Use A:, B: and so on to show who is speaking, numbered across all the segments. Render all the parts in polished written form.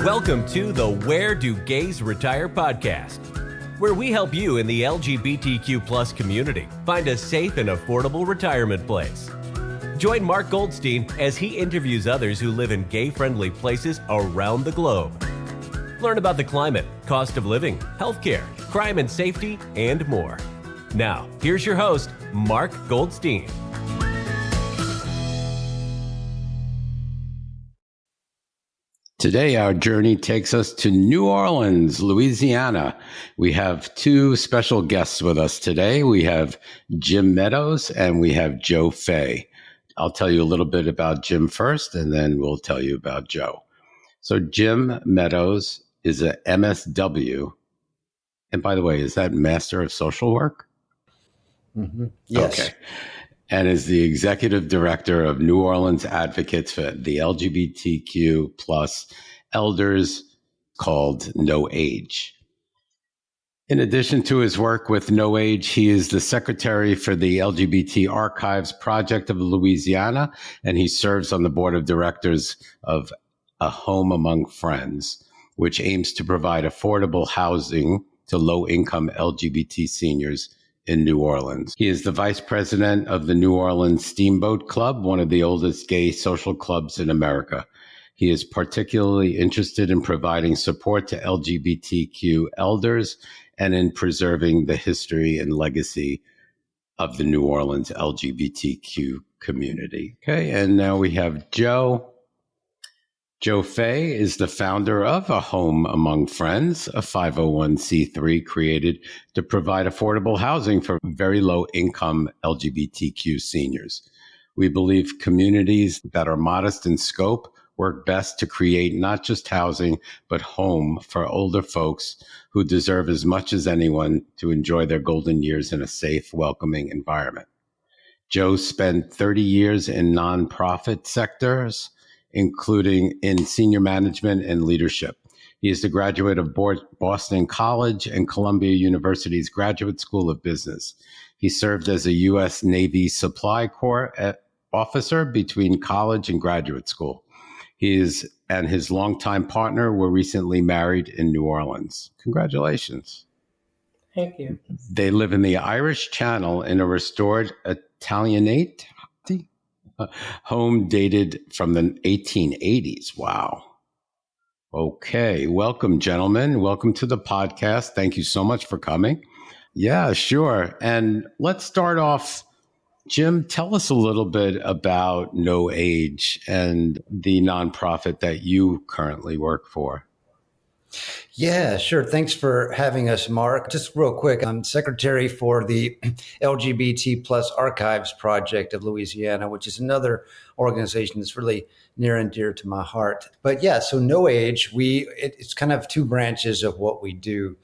A: Welcome to the Where Do Gays Retire podcast, where we help you in the LGBTQ plus community find a safe and affordable retirement place. Join Mark Goldstein as he interviews others who live in gay-friendly places around the globe. Learn about the climate, cost of living, healthcare, crime and safety, and more. Now, here's your host, Mark Goldstein.
B: Today, our journey takes us to New Orleans, Louisiana. We have two special guests with us today. We have Jim Meadows and we have Joe Fay. I'll tell you a little bit about Jim first, and then we'll tell you about Joe. So Jim Meadows is a MSW. And by the way, is that Master of Social Work?
C: Mm-hmm. Yes. Okay.
B: And is the executive director of New Orleans Advocates for the LGBTQ plus Elders, called NOAGE. In addition to his work with NOAGE, he is the secretary for the LGBT Archives Project of Louisiana, and he serves on the board of directors of A Home Among Friends, which aims to provide affordable housing to low-income LGBT seniors in New Orleans. He is the vice president of the New Orleans Steamboat Club, one of the oldest gay social clubs in America. He is particularly interested in providing support to LGBTQ elders and in preserving the history and legacy of the New Orleans LGBTQ community. Okay, and now we have Joe. Joe Fay is the founder of A Home Among Friends, a 501c3 created to provide affordable housing for very low-income LGBTQ seniors. We believe communities that are modest in scope work best to create not just housing, but home for older folks who deserve as much as anyone to enjoy their golden years in a safe, welcoming environment. Joe spent 30 years in nonprofit sectors, including in senior management and leadership. He is the graduate of Boston College and Columbia University's Graduate School of Business. He served as a U.S. Navy Supply Corps officer between college and graduate school. He and his longtime partner were recently married in New Orleans. Congratulations.
C: Thank you.
B: They live in the Irish Channel in a restored Italianate home dated from the 1880s. Wow. Okay. Welcome, gentlemen. Welcome to the podcast. Thank you so much for coming. Yeah, sure. And let's start off. Jim, tell us a little bit about NOAGE and the nonprofit that you currently work for.
C: Yeah, sure. Thanks for having us, Mark. Just real quick, I'm secretary for the LGBT plus Archives Project of Louisiana, which is another organization that's really near and dear to my heart. But yeah, so NOAGE, it's kind of two branches of what we do.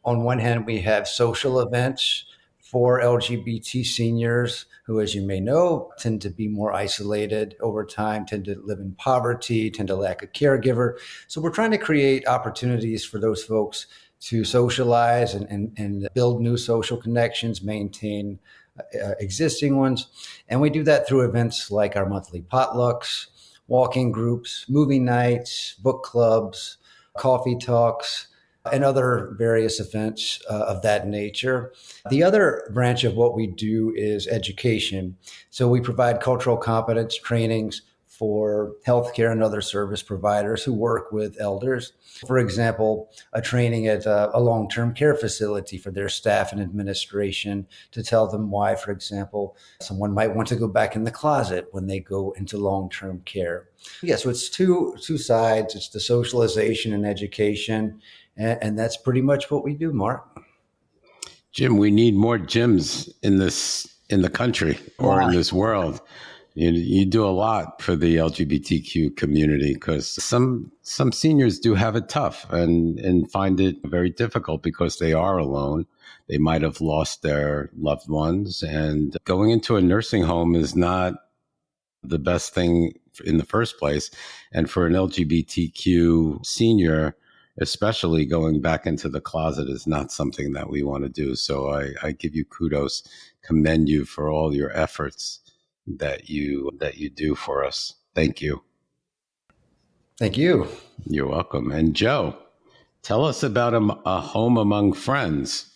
C: On one hand, we have social events for LGBT seniors who, as you may know, tend to be more isolated over time, tend to live in poverty, tend to lack a caregiver. So we're trying to create opportunities for those folks to socialize and build new social connections, maintain existing ones. And we do that through events like our monthly potlucks, walking groups, movie nights, book clubs, coffee talks, and other various events of that nature. The other branch of what we do is education. So we provide cultural competence trainings for healthcare and other service providers who work with elders. For example, a training at a long-term care facility for their staff and administration to tell them why, for example, someone might want to go back in the closet when they go into long-term care. Yeah, so it's two sides. It's the socialization and education. And that's pretty much what we do, Mark.
B: Jim, we need more Jims in the country or in this world. You do a lot for the LGBTQ community because some seniors do have it tough and find it very difficult because they are alone. They might have lost their loved ones, and going into a nursing home is not the best thing in the first place. And for an LGBTQ senior, especially going back into the closet, is not something that we want to do. So I give you kudos, commend you for all your efforts that you do for us. Thank you.
C: Thank you.
B: You're welcome. And Joe, tell us about a home among friends.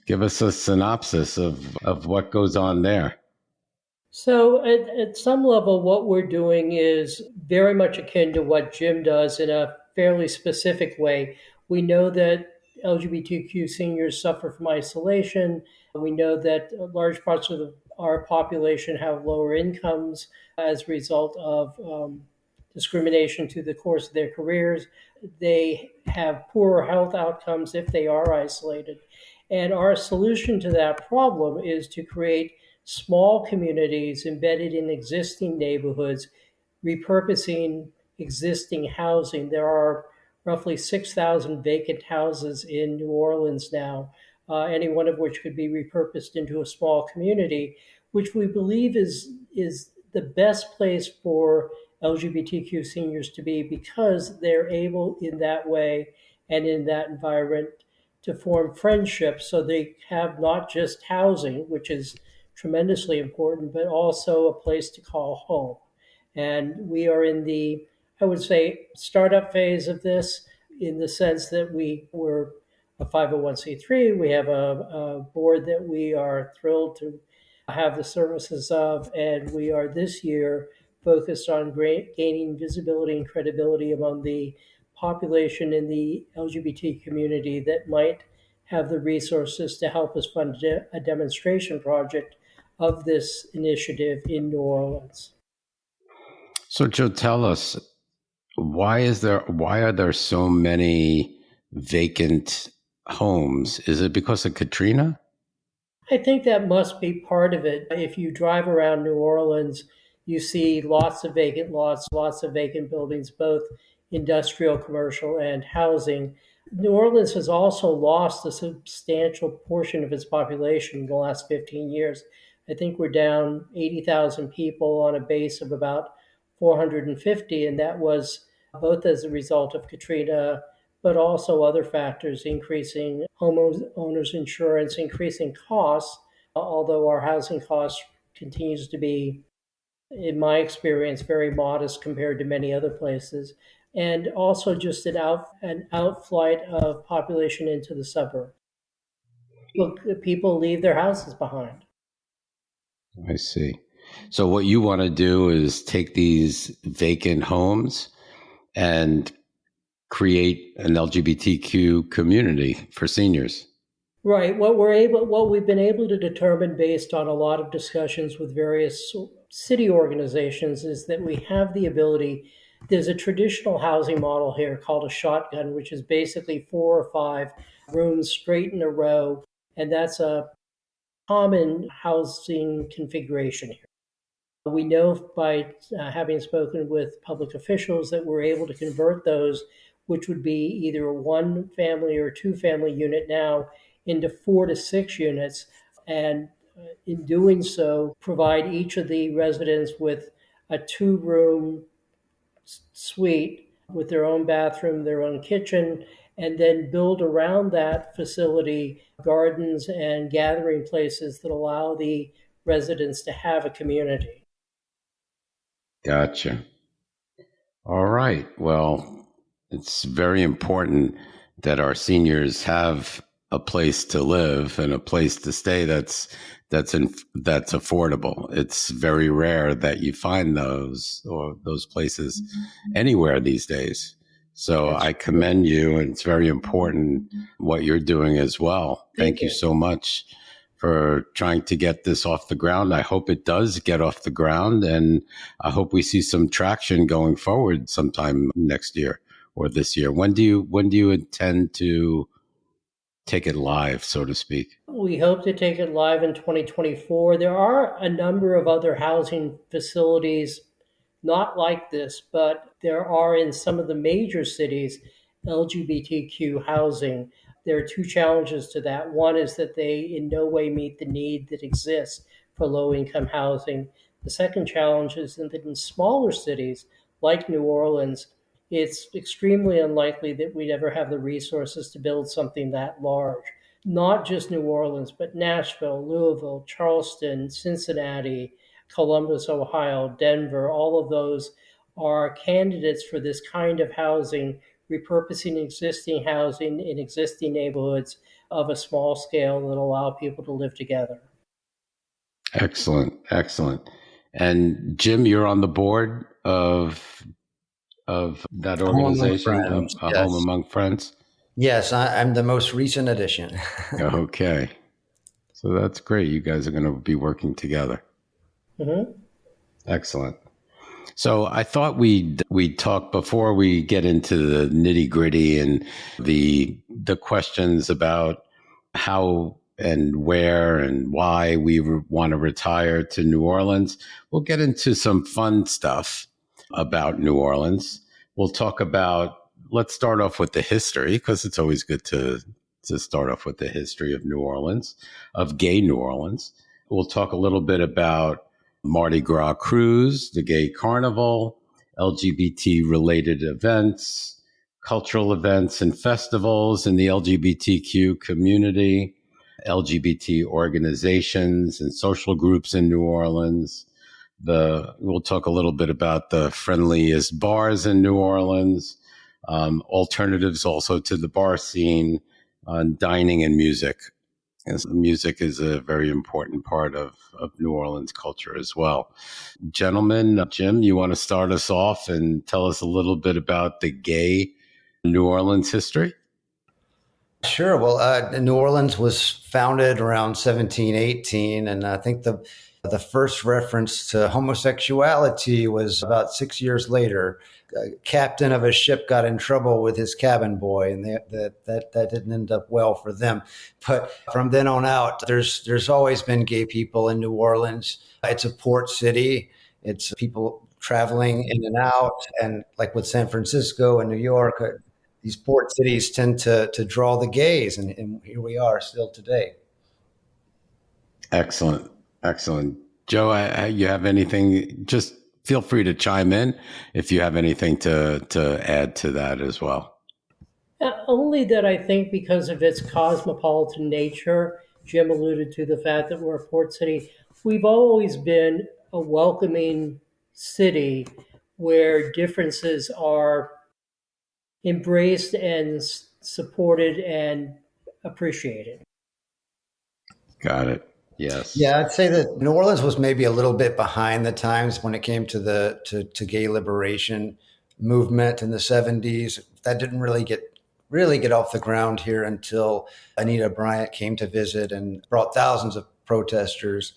B: Give us a synopsis of what goes on there.
D: So, at some level, what we're doing is very much akin to what Jim does in a fairly specific way. We know that LGBTQ seniors suffer from isolation. We know that large parts of our population have lower incomes as a result of discrimination through the course of their careers. They have poorer health outcomes if they are isolated. And our solution to that problem is to create small communities embedded in existing neighborhoods, repurposing existing housing. There are roughly 6,000 vacant houses in New Orleans now, any one of which could be repurposed into a small community, which we believe is the best place for LGBTQ seniors to be because they're able in that way and in that environment to form friendships so they have not just housing, which is tremendously important, but also a place to call home. And we are in the, I would say, startup phase of this in the sense that we were a 501c3. We have a board that we are thrilled to have the services of, and we are this year focused on gaining visibility and credibility among the population in the LGBT community that might have the resources to help us fund a demonstration project of this initiative in New Orleans.
B: So, Joe, tell us why are there so many vacant homes? Is it because of Katrina?
D: I think that must be part of it. If you drive around New Orleans, you see lots of vacant lots, lots of vacant buildings, both industrial, commercial, and housing. New Orleans has also lost a substantial portion of its population in the last 15 years. I think we're down 80,000 people on a base of about 450, and that was both as a result of Katrina, but also other factors, increasing homeowners insurance, increasing costs, although our housing cost continues to be, in my experience, very modest compared to many other places, and also just an outflight of population into the suburbs. Look, people leave their houses behind.
B: I see. So what you want to do is take these vacant homes and create an LGBTQ community for seniors.
D: Right. What we've been able to determine based on a lot of discussions with various city organizations is that we have the ability. There's a traditional housing model here called a shotgun, which is basically 4 or 5 rooms straight in a row, and that's a common housing configuration here. We know by having spoken with public officials that we're able to convert those, which would be either a 1 family or 2 family unit now, into 4 to 6 units, and in doing so, provide each of the residents with a 2 room suite with their own bathroom, their own kitchen, and then build around that facility gardens and gathering places that allow the residents to have a community.
B: Gotcha. All right. Well, it's very important that our seniors have a place to live and a place to stay that's affordable. It's very rare that you find those places anywhere these days. So I commend you, and it's very important what you're doing as well. Thank you so much for trying to get this off the ground. I hope it does get off the ground, and I hope we see some traction going forward sometime next year or this year. When do you intend to take it live, so to speak?
D: We hope to take it live in 2024. There are a number of other housing facilities not like this, but there are in some of the major cities LGBTQ housing. There are 2 challenges to that. One is that they in no way meet the need that exists for low-income housing. The second challenge is that in smaller cities like New Orleans, it's extremely unlikely that we'd ever have the resources to build something that large. Not just New Orleans, but Nashville, Louisville, Charleston, Cincinnati, Columbus, Ohio, Denver, all of those are candidates for this kind of housing, repurposing existing housing in existing neighborhoods of a small scale that allow people to live together.
B: Excellent, excellent. And Jim, you're on the board of that
C: Home Among
B: organization,
C: Friends.
B: A Home
C: Yes.
B: Among Friends.
C: Yes, I'm the most recent addition.
B: Okay, so that's great. You guys are going to be working together.
D: Mm-hmm.
B: Excellent. So I thought we'd talk before we get into the nitty gritty and the questions about how and where and why we want to retire to New Orleans. We'll get into some fun stuff about New Orleans. We'll talk about, let's start off with the history, because it's always good to start off with the history of New Orleans, of gay New Orleans. We'll talk a little bit about Mardi Gras cruise, the gay carnival, LGBT related events, cultural events and festivals in the LGBTQ community, LGBT organizations and social groups in New Orleans. We'll talk a little bit about the friendliest bars in New Orleans, alternatives also to the bar scene, dining and music. And music is a very important part of New Orleans culture as well. Gentlemen, Jim, you want to start us off and tell us a little bit about the gay New Orleans history?
C: Sure. Well, New Orleans was founded around 1718, and I think the first reference to homosexuality was about 6 years later. A captain of a ship got in trouble with his cabin boy, and that didn't end up well for them. But from then on out, there's always been gay people in New Orleans. It's a port city. It's people traveling in and out, and like with San Francisco and New York, these port cities tend to draw the gays, and here we are still today.
B: Excellent. Excellent. Joe, you have anything? Just feel free to chime in if you have anything to add to that as well.
D: Only that I think because of its cosmopolitan nature, Jim alluded to the fact that we're a port city. We've always been a welcoming city where differences are embraced and supported and appreciated.
B: Got it. Yes.
C: Yeah, I'd say that New Orleans was maybe a little bit behind the times when it came to the to gay liberation movement in the 70s. That didn't really get off the ground here until Anita Bryant came to visit and brought thousands of protesters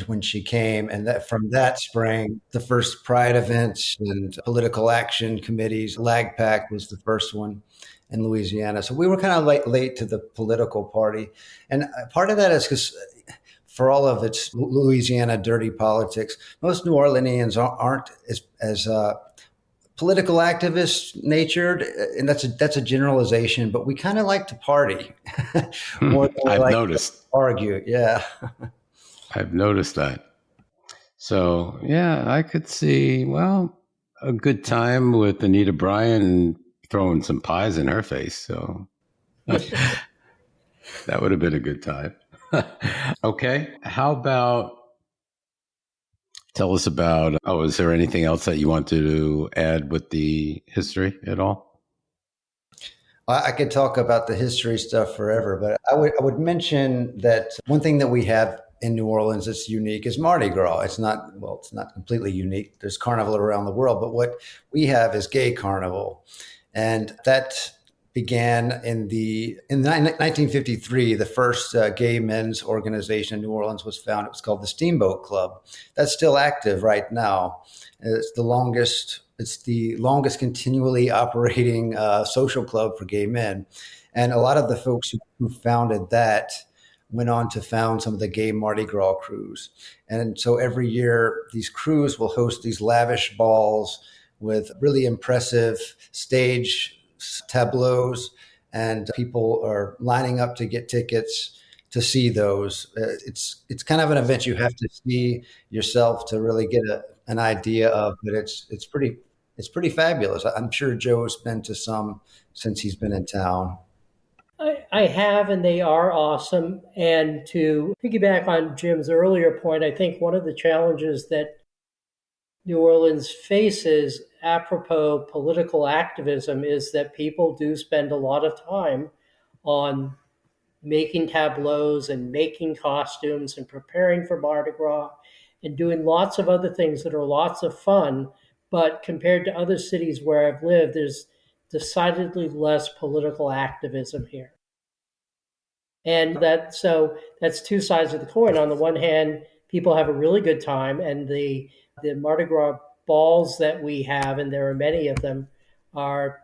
C: when she came, and that from that sprang the first pride events and political action committees. LAGPAC was the first one in Louisiana, so we were kind of late to the political party, and part of that is because for all of its Louisiana dirty politics, most New Orleanians aren't as political activist natured, and that's a generalization. But we kind of like to party more than we
B: I've
C: like
B: noticed.
C: to argue. Yeah.
B: I've noticed that. So, yeah, I could see, well, a good time with Anita Bryant and throwing some pies in her face. So that would have been a good time. Okay. How about tell us about, is there anything else that you want to add with the history at all?
C: I could talk about the history stuff forever, but I would mention that one thing that we have in New Orleans that's unique is Mardi Gras. It's not completely unique. There's carnival around the world, but what we have is gay carnival. And that began in 1953. The first gay men's organization in New Orleans was founded. It was called the Steamboat Club. That's still active right now. It's the longest continually operating social club for gay men. And a lot of the folks who founded that went on to found some of the gay Mardi Gras crews. And so every year, these crews will host these lavish balls with really impressive stage tableaus, and people are lining up to get tickets to see those. It's kind of an event you have to see yourself to really get an idea of, but it's pretty fabulous. I'm sure Joe's been to some since he's been in town.
D: I have, and they are awesome. And to piggyback on Jim's earlier point, I think one of the challenges that New Orleans faces apropos political activism is that people do spend a lot of time on making tableaus and making costumes and preparing for Mardi Gras and doing lots of other things that are lots of fun. But compared to other cities where I've lived, there's decidedly less political activism here. And that's two sides of the coin. On the one hand, people have a really good time, and the Mardi Gras balls that we have, and there are many of them, are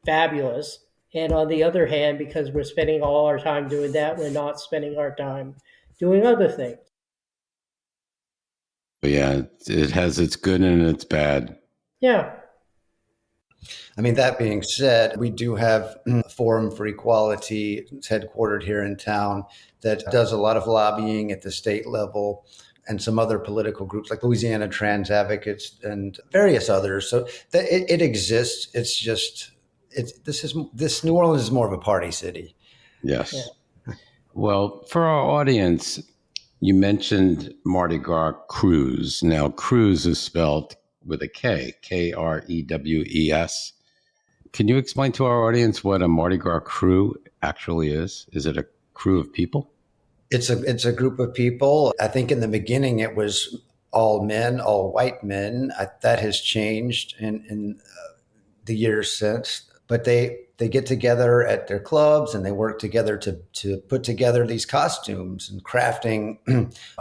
D: fabulous. And on the other hand, because we're spending all our time doing that, we're not spending our time doing other things.
B: But yeah, it has its good and its bad.
D: Yeah.
C: I mean, that being said, we do have a Forum for Equality. It's headquartered here in town that does a lot of lobbying at the state level, and some other political groups like Louisiana Trans Advocates and various others. So it exists. It's just this New Orleans is more of a party city.
B: Yes.
D: Yeah.
B: Well, for our audience, you mentioned Mardi Gras cruise. Now, cruise is spelled with a K, Krews. Can you explain to our audience what a Mardi Gras crew actually is? Is it a crew of people?
C: It's a group of people. I think in the beginning it was all men, all white men. That has changed in the years since. But they get together at their clubs and they work together to put together these costumes and crafting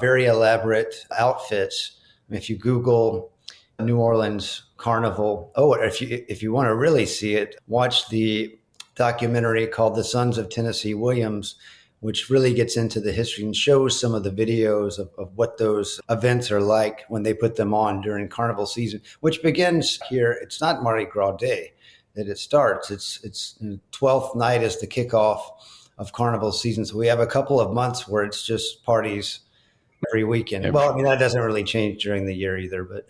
C: very elaborate outfits. If you Google New Orleans Carnival, if you want to really see it, watch the documentary called The Sons of Tennessee Williams, which really gets into the history and shows some of the videos of what those events are like when they put them on during Carnival season, which begins here. It's not Mardi Gras Day that it starts. It's 12th night is the kickoff of Carnival season. So we have a couple of months where it's just parties every weekend. Well, I mean, that doesn't really change during the year either, but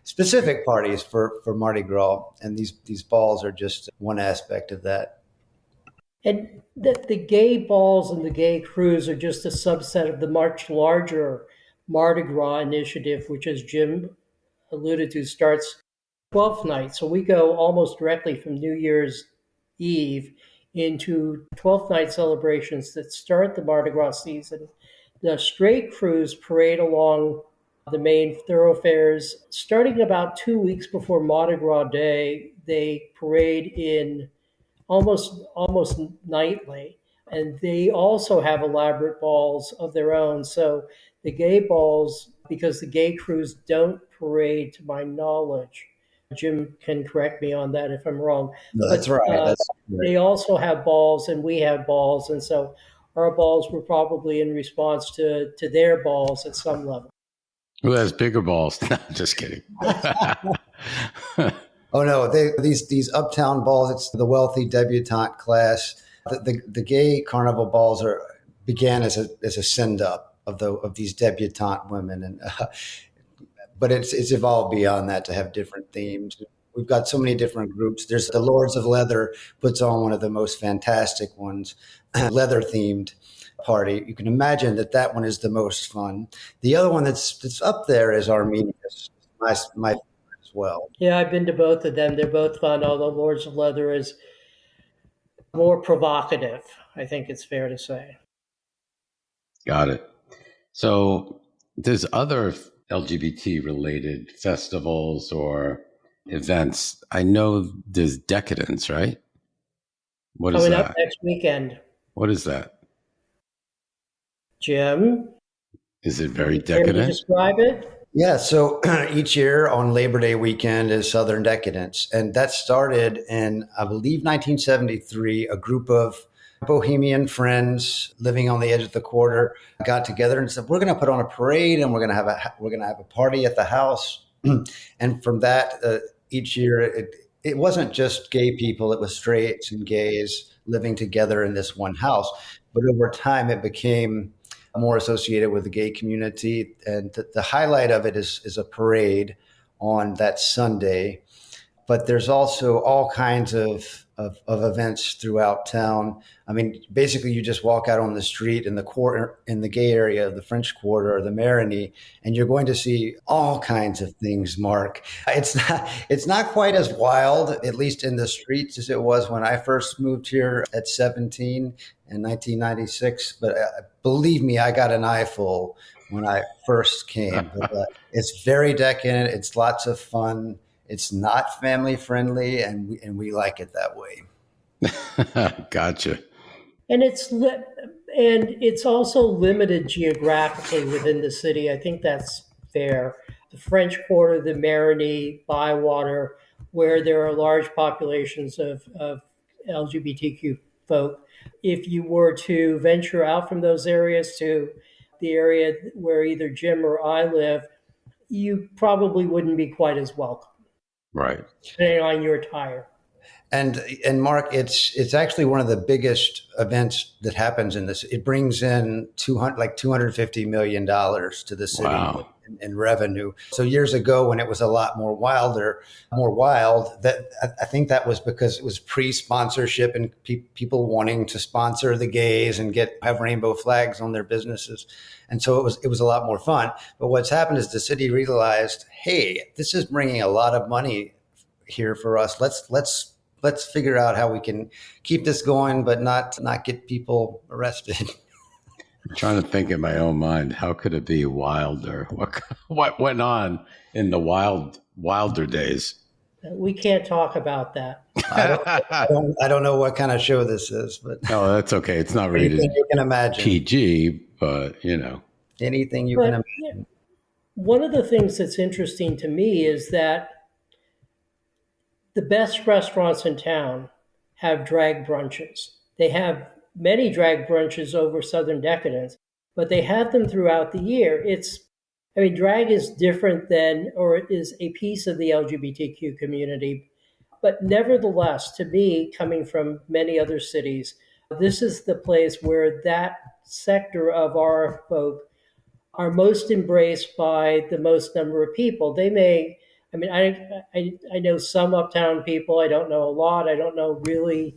C: specific parties for Mardi Gras. And these balls are just one aspect of that.
D: And the gay balls and the gay crews are just a subset of the much larger Mardi Gras initiative, which, as Jim alluded to, starts 12th night. So we go almost directly from New Year's Eve into 12th night celebrations that start the Mardi Gras season. The straight crews parade along the main thoroughfares. Starting about 2 weeks before Mardi Gras Day, they parade in almost nightly, and they also have elaborate balls of their own. So the gay balls, because the gay crews don't parade, to my knowledge, Jim can correct me on that if I'm wrong.
C: No, that's right. That's right.
D: They also have balls, and we have balls, and so our balls were probably in response to their balls at some level.
B: Who has bigger balls? No, just kidding.
C: Oh no, these uptown balls. It's the wealthy debutante class. The gay carnival balls began as a send up of these debutante women, and but it's evolved beyond that to have different themes. We've got so many different groups. There's the Lords of Leather puts on one of the most fantastic ones, leather themed party. You can imagine that one is the most fun. The other one that's up there is Armenia's, my favorite as well.
D: Yeah, I've been to both of them. They're both fun, although Lords of Leather is more provocative, I think it's fair to say.
B: Got it. So there's other LGBT related festivals or events. I know there's Decadence, right? What is
D: Coming
B: that?
D: up next weekend.
B: What is that?
D: Jim?
B: Is it very
D: Can you
B: decadent?
D: describe it?
C: Yeah, so each year on Labor Day weekend is Southern Decadence. And that started in, I believe, 1973. A group of bohemian friends living on the edge of the quarter got together and said, we're going to put on a parade and we're going to have a party at the house. And from that, each year, it wasn't just gay people. It was straights and gays living together in this one house. But over time, it became more associated with the gay community. And the highlight of it is a parade on that Sunday. but there's also all kinds of events throughout town. I mean, basically, you just walk out on the street in the quarter, in the gay area of the French Quarter or the Marigny, and you're going to see all kinds of things, Mark. It's not quite as wild, at least in the streets, as it was when I first moved here at 17 in 1996. But believe me, I got an eyeful when I first came. But it's very decadent. It's lots of fun. It's not family friendly, and we like it that way.
B: Gotcha.
D: And it's also limited geographically within the city. I think that's fair. The French Quarter, the Marigny, Bywater, where there are large populations of LGBTQ folk. If you were to venture out from those areas to the area where either Jim or I live, you probably wouldn't be quite as welcome,
B: Right.
D: depending on your attire.
C: And Mark, it's actually one of the biggest events that happens in this. It brings in $250 million to the city.
B: Wow.
C: In revenue. So years ago, when it was a lot more wild, that I think that was because it was pre-sponsorship and people wanting to sponsor the gays and have rainbow flags on their businesses, and so it was a lot more fun. But what's happened is the city realized, hey, this is bringing a lot of money here for us. Let's figure out how we can keep this going, but not get people arrested.
B: I'm trying to think in my own mind, how could it be wilder? What went on in the wilder days?
D: We can't talk about that.
C: I don't know what kind of show this is, but
B: No, that's okay. It's not rated
C: anything you can imagine.
B: PG, but
C: Anything you
D: But
C: can imagine.
D: one of the things that's interesting to me is that the best restaurants in town have drag brunches. They have many drag brunches over Southern Decadence, but they have them throughout the year. Drag is different than, or is a piece of the LGBTQ community, but nevertheless, to me, coming from many other cities, this is the place where that sector of our folk are most embraced by the most number of people. I know some uptown people. I don't know a lot. I don't know really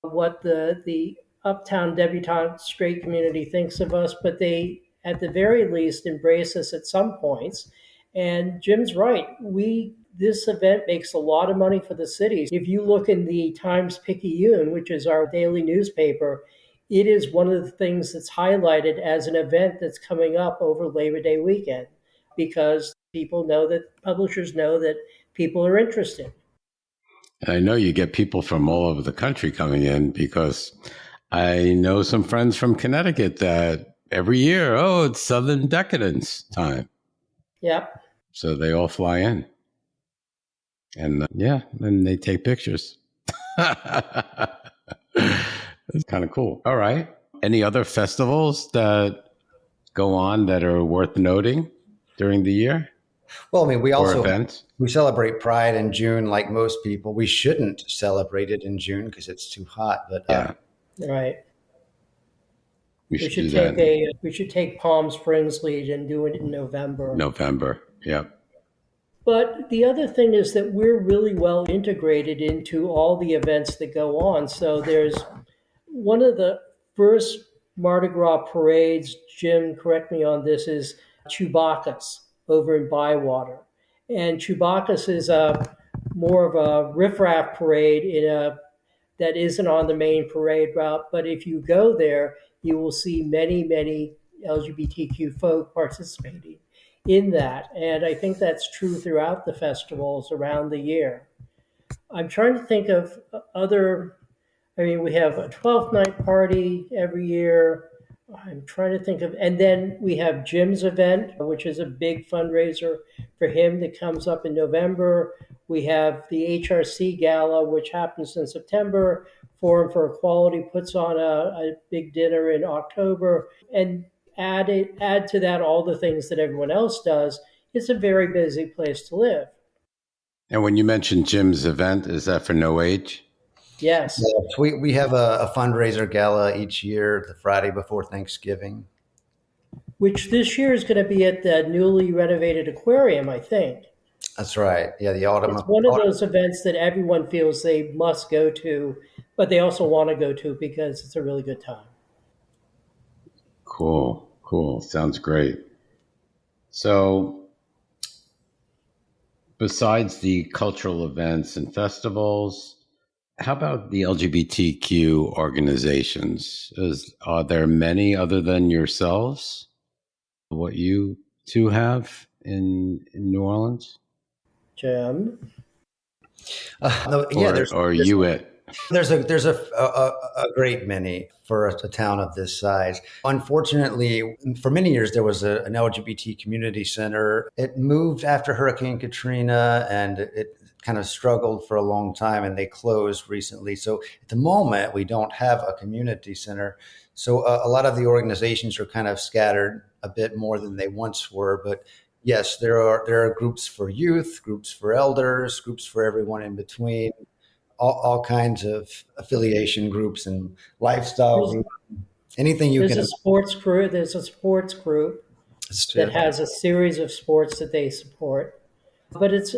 D: what the uptown debutante straight community thinks of us, but they, at the very least, embrace us at some points. And Jim's right. This event makes a lot of money for the city. If you look in the Times-Picayune, which is our daily newspaper, it is one of the things that's highlighted as an event that's coming up over Labor Day weekend, because publishers know that people are interested.
B: And I know you get people from all over the country coming in, because I know some friends from Connecticut that every year, it's Southern Decadence time.
D: Yeah.
B: So they all fly in. And then they take pictures. It's kind of cool. All right. Any other festivals that go on that are worth noting during the year?
C: Well, I mean, we celebrate Pride in June, like most people. We shouldn't celebrate it in June because it's too hot. But
D: right.
B: We
D: should take Palm Springs lead and do it in November.
B: Yeah.
D: But the other thing is that we're really well integrated into all the events that go on. So there's one of the first Mardi Gras parades, Jim, correct me on this, is Chewbacca's over in Bywater. And Chewbacca's is more of a riffraff parade that isn't on the main parade route. But if you go there, you will see many, many LGBTQ folk participating in that. And I think that's true throughout the festivals around the year. I'm trying to think of we have a 12th night party every year. I'm trying to think of, and then we have Jim's event, which is a big fundraiser for him that comes up in November. We have the HRC Gala, which happens in September. Forum for Equality puts on a big dinner in October. And add to that all the things that everyone else does. It's a very busy place to live.
B: And when you mentioned Jim's event, is that for NOAGE?
D: Yes.
C: We have a fundraiser gala each year, the Friday before Thanksgiving.
D: Which this year is going to be at the newly renovated aquarium, I think.
C: That's right. Yeah, the autumn.
D: It's one of those events that everyone feels they must go to, but they also want to go to because it's a really good time.
B: Cool, cool. Sounds great. So, besides the cultural events and festivals, how about the LGBTQ organizations? Are there many other than yourselves? What you two have in New Orleans?
D: Jim?
C: No, yeah,
B: Or are you it?
C: there's a great many for a town of this size. Unfortunately, for many years there was an LGBT community center. It moved after Hurricane Katrina, and it kind of struggled for a long time, and they closed recently. So at the moment, we don't have a community center. So a lot of the organizations are kind of scattered a bit more than they once were, but. Yes, there are groups for youth, groups for elders, groups for everyone in between, all kinds of affiliation groups and lifestyle
D: There's,
C: groups, anything you
D: there's
C: can
D: a sports group. There's a sports group that
C: imagine.
D: has a series of sports that they support. But as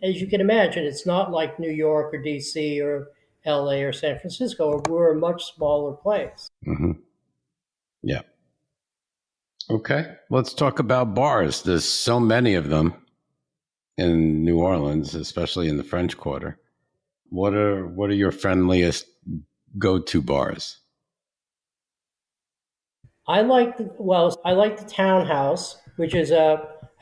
D: you can imagine, it's not like New York or DC or LA or San Francisco. We're a much smaller place.
B: Mm-hmm. Yeah. Okay. Let's talk about bars. There's so many of them in New Orleans, especially in the French Quarter. What are your friendliest go-to bars?
D: I like the Townhouse, which is I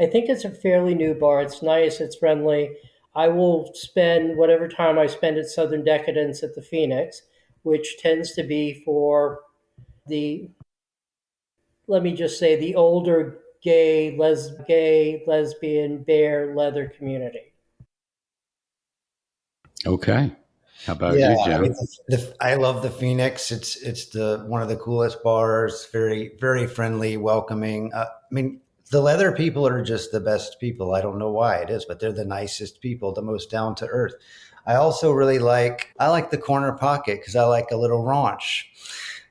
D: think it's a fairly new bar. It's nice, it's friendly. I will spend whatever time I spend at Southern Decadence at the Phoenix, which tends to be for the, let me just say, the older gay, lesbian, bear, leather community.
B: Okay. How about
C: Yeah,
B: you,
C: I mean,
B: Jim?
C: I love the Phoenix. It's the one of the coolest bars. Very very friendly, welcoming. I mean, the leather people are just the best people. I don't know why it is, but they're the nicest people, the most down to earth. I like the Corner Pocket because I like a little raunch.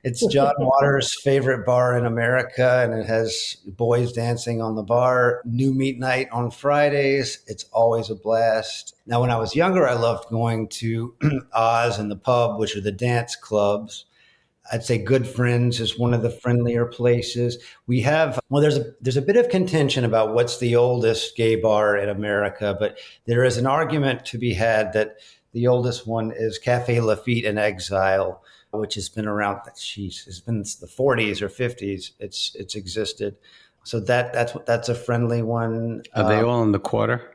C: It's John Waters' favorite bar in America, and it has boys dancing on the bar. New Meat Night on Fridays. It's always a blast. Now, when I was younger, I loved going to Oz and the pub, which are the dance clubs. I'd say Good Friends is one of the friendlier places. There's a bit of contention about what's the oldest gay bar in America, but there is an argument to be had that the oldest one is Cafe Lafitte in Exile, which has been around. It's been the 40s or 50s. It's existed. So that's a friendly one.
B: Are they all in the Quarter?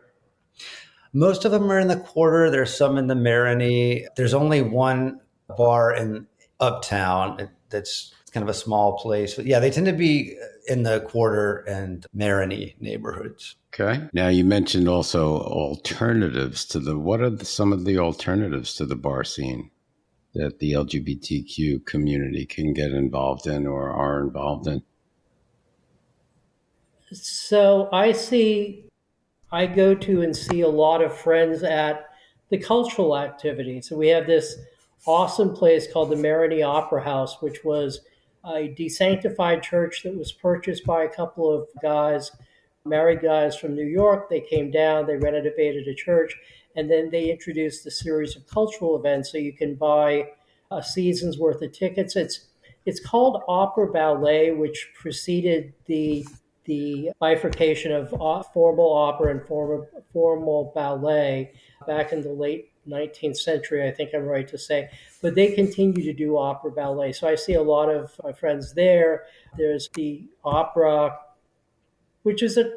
C: Most of them are in the Quarter. There's some in the Marigny. There's only one bar in Uptown that's kind of a small place. But yeah, they tend to be in the Quarter and Marigny neighborhoods.
B: Okay. Now you mentioned also alternatives to some of the alternatives to the bar scene that the LGBTQ community can get involved in or are involved in?
D: So I go to and see a lot of friends at the cultural activities. So we have this awesome place called the Marigny Opera House, which was a desanctified church that was purchased by a couple of guys, married guys from New York. They came down, they renovated a church, and then they introduced a series of cultural events. So you can buy a season's worth of tickets. It's called opera ballet, which preceded the bifurcation of formal opera and formal ballet back in the late 19th century, I think I'm right to say. But they continue to do opera ballet. So I see a lot of my friends there. There's the opera, which is a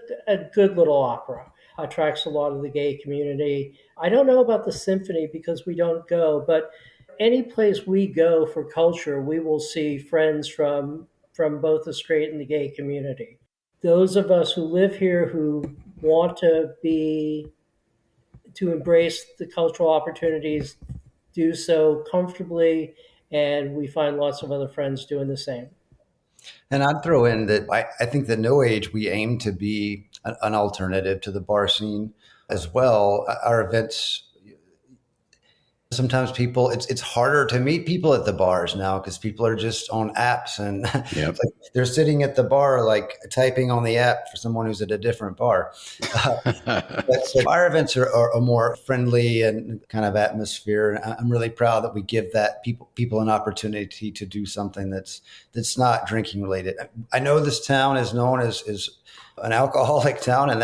D: good little opera, attracts a lot of the gay community. I don't know about the symphony because we don't go, but any place we go for culture, we will see friends from both the straight and the gay community. Those of us who live here who want to embrace the cultural opportunities do so comfortably, and we find lots of other friends doing the same.
C: And I'd throw in that I think that NOAGE, we aim to be an alternative to the bar scene as well. Our events, sometimes people, it's harder to meet people at the bars now because people are just on apps and
B: Yep.
C: like they're sitting at the bar, like typing on the app for someone who's at a different bar. But our events are a more friendly and kind of atmosphere. And I'm really proud that we give that people an opportunity to do something that's not drinking related. I know this town is known as an alcoholic town, and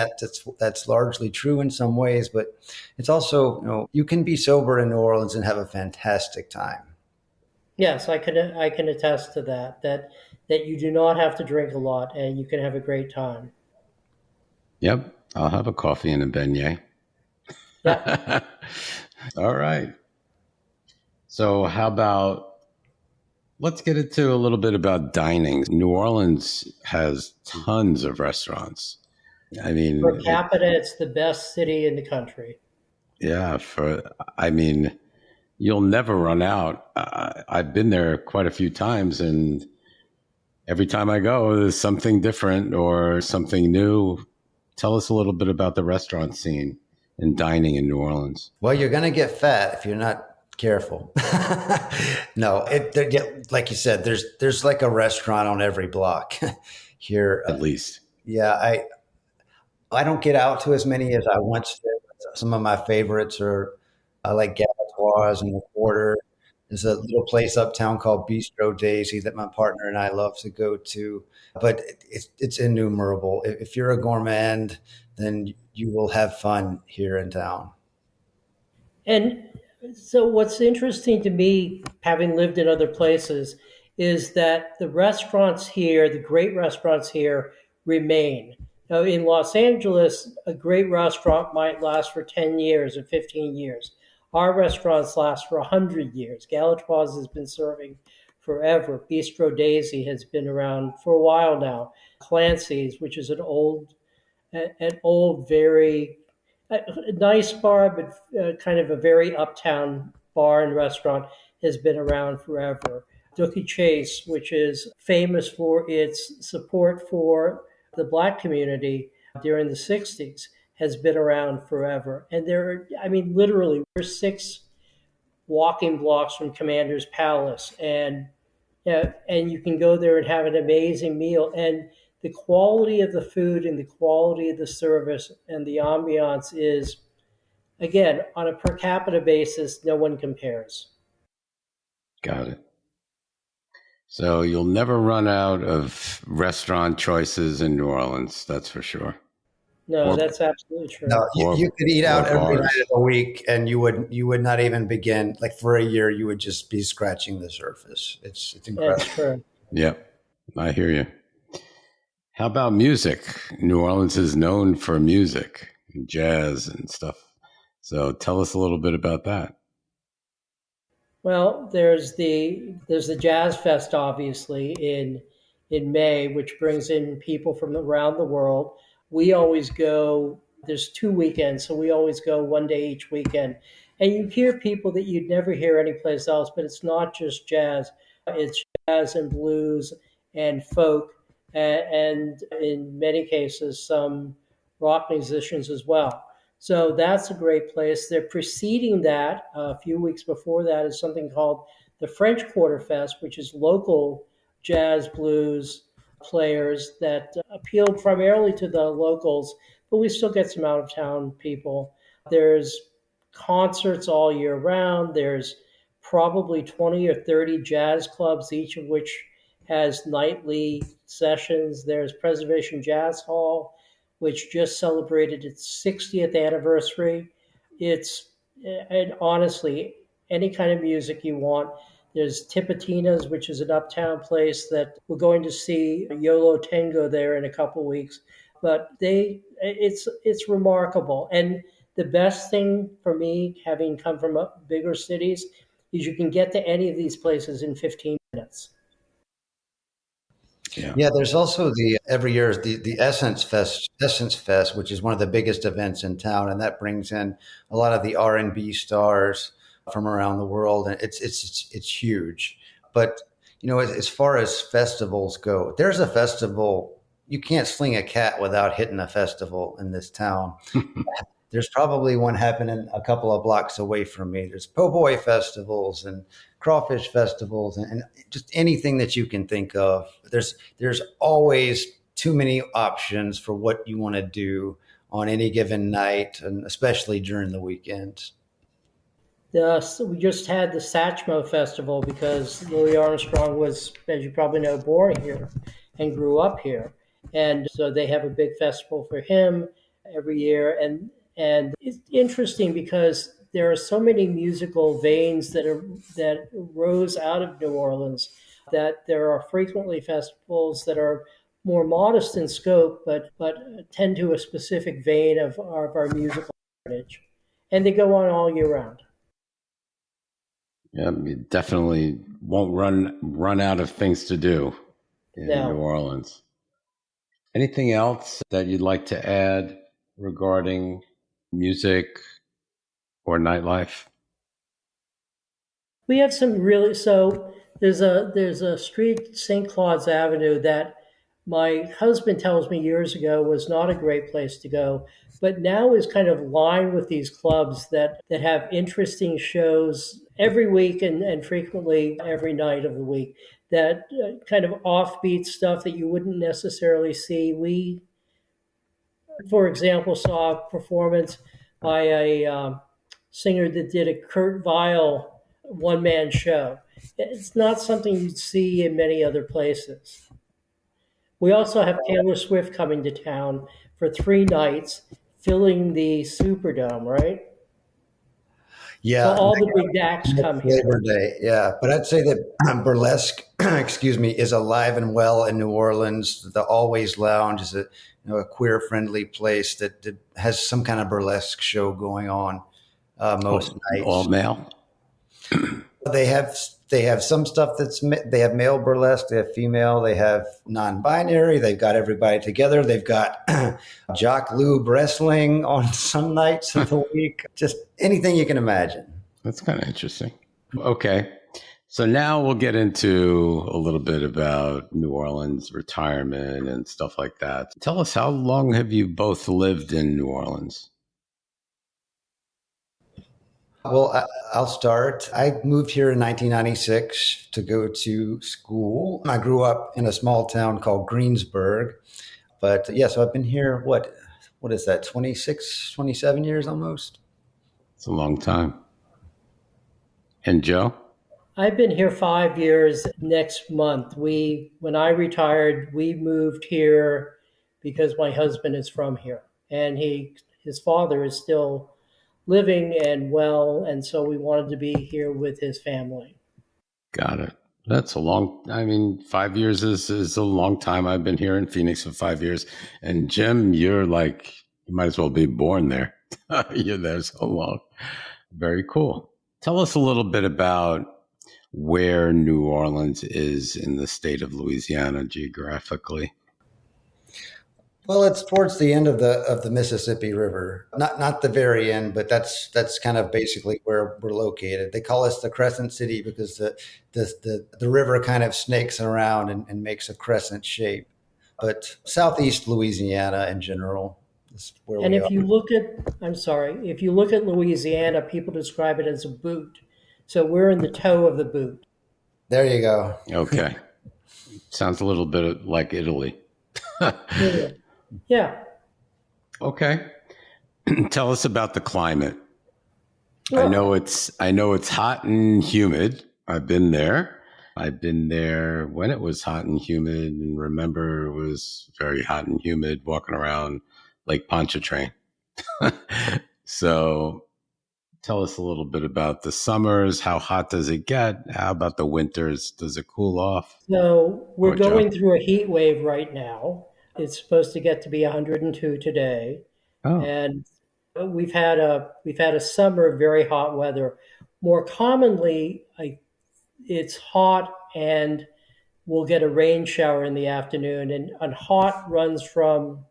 C: that's largely true in some ways, but it's also, you can be sober in New Orleans and have a fantastic time.
D: Yes, I can attest to that you do not have to drink a lot and you can have a great time.
B: Yep. I'll have a coffee and a beignet.
D: Yeah.
B: All right. So how about, let's get into a little bit about dining. New Orleans has tons of restaurants. I mean,
D: Per capita, it's the best city in the country.
B: yeah, I mean, you'll never run out. I've been there quite a few times, and every time I go, there's something different or something new. Tell us a little bit about the restaurant scene and dining in New Orleans.
C: Well, you're going to get fat if you're not careful. No, like you said, there's like a restaurant on every block here.
B: At least.
C: Yeah, I don't get out to as many as I once did. Some of my favorites are, I like Galatoire's in the Quarter. There's a little place uptown called Bistro Daisy that my partner and I love to go to. But it's innumerable. If you're a gourmand, then you will have fun here in town.
D: And so, what's interesting to me, having lived in other places, is that the restaurants here, the great restaurants here, remain. Now, in Los Angeles, a great restaurant might last for 10 years or 15 years. Our restaurants last for 100 years. Galatoire's has been serving forever. Bistro Daisy has been around for a while now. Clancy's, which is an old, very a nice bar, but kind of a very uptown bar and restaurant, has been around forever. Dookie Chase, which is famous for its support for the Black community during the 60s, has been around forever. And literally, we're 6 walking blocks from Commander's Palace. And you can go there and have an amazing meal. And the quality of the food and the quality of the service and the ambiance is, again, on a per capita basis, no one compares.
B: Got it. So you'll never run out of restaurant choices in New Orleans, that's for sure.
D: No, that's absolutely true.
C: No, you could eat out every
B: bars.
C: night of the week, and you would not even begin. Like for a year, you would just be scratching the surface. It's incredible.
D: That's true.
B: Yep, I hear you. How about music? New Orleans is known for music, jazz and stuff. So tell us a little bit about that.
D: Well, there's the Jazz Fest, obviously, in May, which brings in people from around the world. We always go, there's 2 weekends, so we always go one day each weekend. And you hear people that you'd never hear anyplace else, but it's not just jazz. It's jazz and blues and folk, and in many cases, some rock musicians as well. So that's a great place. They're preceding that, a few weeks before that, is something called the French Quarter Fest, which is local jazz, blues players that appeal primarily to the locals, but we still get some out of town people. There's concerts all year round. There's probably 20 or 30 jazz clubs, each of which has nightly sessions. There's Preservation Jazz Hall, which just celebrated its 60th anniversary. And honestly, any kind of music you want. There's Tipitina's, which is an uptown place that we're going to see Yolo Tango there in a couple weeks. But it's remarkable. And the best thing for me, having come from bigger cities, is you can get to any of these places in 15 minutes.
C: Yeah, there's also every year the Essence Fest, which is one of the biggest events in town, and that brings in a lot of the R&B stars from around the world, and it's huge. But as far as festivals go, there's a festival. You can't sling a cat without hitting a festival in this town. there's probably one happening a couple of blocks away from me. There's po' boy festivals and crawfish festivals and just anything that you can think of. There's always too many options for what you want to do on any given night, and especially during the weekends.
D: So we just had the Satchmo Festival because Louis Armstrong was, as you probably know, born here and grew up here. And so they have a big festival for him every year. And it's interesting because there are so many musical veins that rose out of New Orleans that there are frequently festivals that are more modest in scope, but tend to a specific vein of our musical heritage. And they go on all year round.
B: Yeah, you definitely won't run out of things to do in
D: No.
B: New Orleans. Anything else that you'd like to add regarding music or nightlife?
D: We have some really so there's a street, St. Claude's Avenue, that my husband tells me years ago was not a great place to go, but now is kind of lined with these clubs that have interesting shows every week and frequently every night of the week. That kind of offbeat stuff that you wouldn't necessarily see. We, for example, saw a performance by a singer that did a Kurt Weill one man show. It's not something you'd see in many other places. We also have Taylor Swift coming to town for 3 nights, filling the Superdome, right? So
C: Yeah,
D: all the big acts come here.
C: Labor Day. Yeah, but I'd say that burlesque, excuse me, is alive and well in New Orleans. The Always Lounge is a queer friendly place that has some kind of burlesque show going on most nights.
B: All male?
C: They have some stuff they have male burlesque, they have female, they have non-binary, they've got everybody together, they've got jock lube wrestling on some nights of the week, just anything you can imagine.
B: That's kind of interesting. Okay. So now we'll get into a little bit about New Orleans retirement and stuff like that. Tell us, how long have you both lived in New Orleans?
C: Well, I'll start. I moved here in 1996 to go to school. I grew up in a small town called Greensburg. But yeah, so I've been here, what is that, 26, 27 years almost?
B: It's a long time. And Joe?
D: I've been here 5 years next month. When I retired, we moved here because my husband is from here, and his father is still living and well, and so we wanted to be here with his family.
B: Got it. That's a long, 5 years is a long time. I've been here in Phoenix for 5 years. And Jim, you might as well be born there. You're there so long. Very cool. Tell us a little bit about where New Orleans is in the state of Louisiana geographically.
C: Well, it's towards the end of the Mississippi River. Not the very end, but that's kind of basically where we're located. They call us the Crescent City because the river kind of snakes around and makes a crescent shape. But southeast Louisiana in general is where
D: And
C: we
D: if
C: are.
D: you look at Louisiana, people describe it as a boot. So we're in the toe of the boot.
C: There you go.
B: Okay. Sounds a little bit like Italy.
D: Yeah.
B: Okay. Tell us about the climate.
D: Well,
B: I know it's hot and humid. I've been there when it was hot and humid, and remember it was very hot and humid walking around Lake Pontchartrain. So tell us a little bit about the summers. How hot does it get? How about the winters? Does it cool off?
D: So we're
B: Or Joe?
D: going through a heat wave right now. It's supposed to get to be 102 today,
B: Oh,
D: and we've had a summer of very hot weather. More commonly, it's hot, and we'll get a rain shower in the afternoon. And hot runs from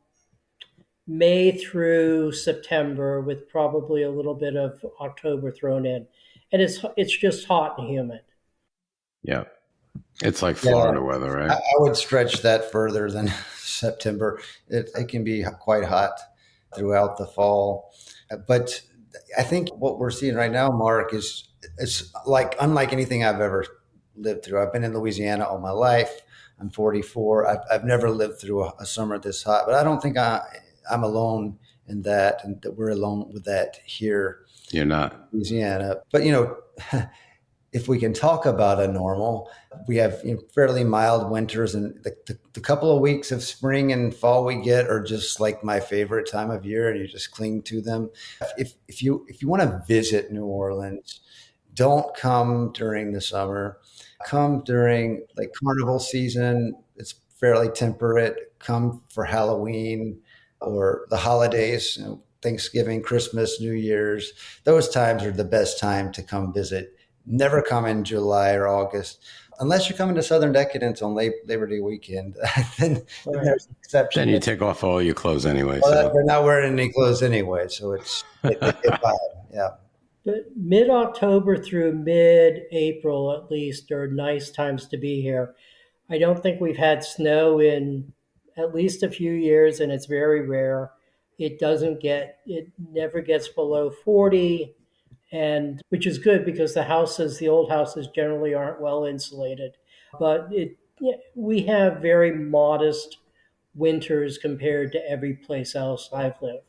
D: May through September, with probably a little bit of October thrown in, and it's just hot and humid.
B: yeah. It's like
C: Yeah.
B: Florida weather, right?
C: I would stretch that further than September. It can be quite hot. throughout the fall. But I think what we're seeing right now, Mark, is it's like unlike anything I've ever lived through. I've been in Louisiana all my life. I'm 44. I've never lived through a summer this hot, but I don't think I'm alone in that, and that we're alone with that here.
B: You're not.
C: In Louisiana. But, if we can talk about a normal, we have fairly mild winters, and the couple of weeks of spring and fall we get are just like my favorite time of year, and you just cling to them. If you want to visit New Orleans, don't come during the summer. Come during like carnival season. It's fairly temperate. Come for Halloween or the holidays, Thanksgiving, Christmas, New Year's. Those times are the best time to come visit. Never come in July or August, unless you're coming to Southern Decadence on Labor Day weekend. then there's an exception.
B: Then you take off all your clothes anyway.
C: Well,
B: so.
C: they're not wearing any clothes anyway, so it's yeah.
D: But mid-October through mid-April, at least, are nice times to be here. I don't think we've had snow in at least a few years, and it's very rare. It never gets below 40. And which is good because the old houses generally aren't well insulated. But we have very modest winters compared to every place else I've lived.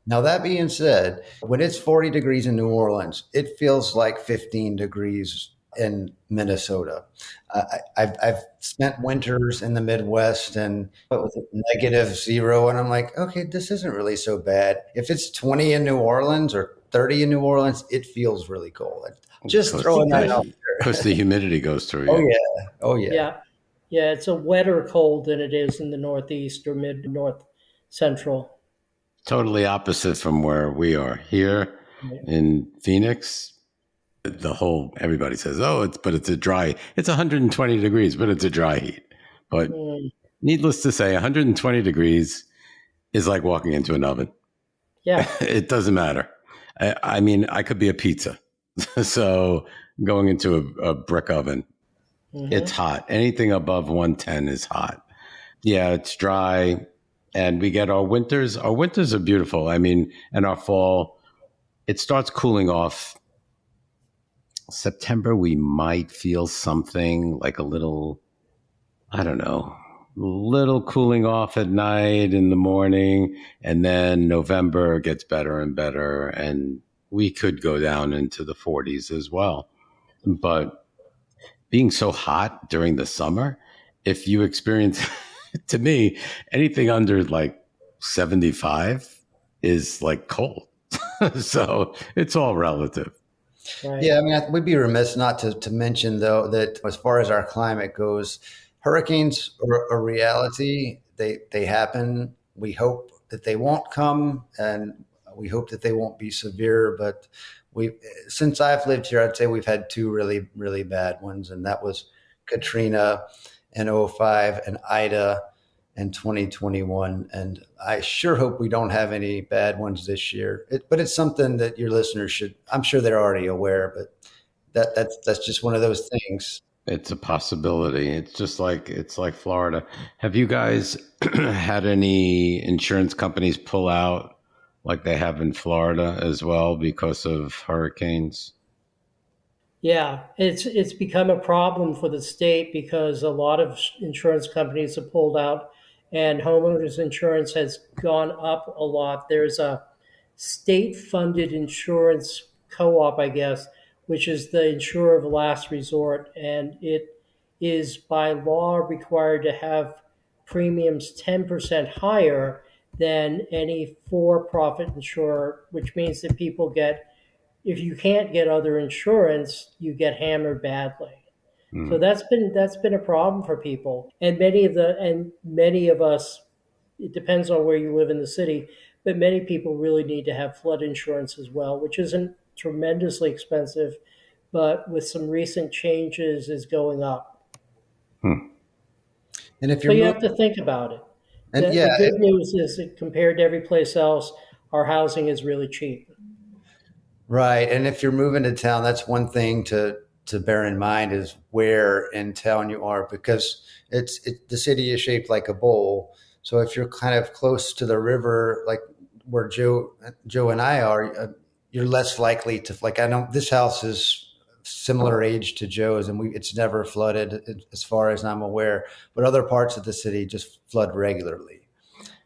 C: Now, that being said, when it's 40 degrees in New Orleans, it feels like 15 degrees in Minnesota. I've spent winters in the Midwest and with -0, and I'm like, okay, this isn't really so bad. If it's 20 in New Orleans or 30 in New Orleans, it feels really cold. Just throwing that out there.
B: Because the humidity goes through.
C: Oh yeah.
D: Yeah. It's a wetter cold than it is in the Northeast or mid-North Central.
B: Totally opposite from where we are here in Phoenix. Everybody says, it's 120 degrees, but it's a dry heat. But needless to say, 120 degrees is like walking into an oven.
D: Yeah.
B: It doesn't matter. I mean, I could be a pizza. So going into a brick oven, it's hot. Anything above 110 is hot. Yeah, it's dry. And we get our winters. Our winters are beautiful. I mean, and our fall, it starts cooling off. September, we might feel something like a little, I don't know, little cooling off at night, in the morning. And then November gets better and better. And we could go down into the 40s as well. But being so hot during the summer, if you experience, to me, anything under like 75 is like cold. So it's all relative.
C: Right. Yeah, I mean, we'd be remiss not to mention, though, that as far as our climate goes, hurricanes are a reality. They happen. We hope that they won't come, and we hope that they won't be severe. But since I've lived here, I'd say we've had two really, really bad ones, and that was Katrina in 2005 and Ida in 2021. And I sure hope we don't have any bad ones this year. But it's something that your listeners should, I'm sure they're already aware, but that's just one of those things.
B: It's a possibility. It's like Florida. Have you guys had any insurance companies pull out like they have in Florida as well because of hurricanes?
D: Yeah, it's become a problem for the state because a lot of insurance companies have pulled out, and homeowners insurance has gone up a lot. There's a state-funded insurance co-op, I guess, which is the insurer of last resort, and it is by law required to have premiums 10% higher than any for-profit insurer, which means that people get, if you can't get other insurance, you get hammered badly. So that's been a problem for people, and many of us. It depends on where you live in the city, but many people really need to have flood insurance as well, which isn't tremendously expensive, but with some recent changes is going up.
C: And if
D: so you have to think about it.
C: And
D: the good news is that compared to every place else, our housing is really cheap.
C: Right, and if you're moving to town, that's one thing to bear in mind is where in town you are, because the city is shaped like a bowl. So if you're kind of close to the river, like where Joe and I are, you're less likely to like. I know this house is similar age to Joe's, and it's never flooded as far as I'm aware. But other parts of the city just flood regularly.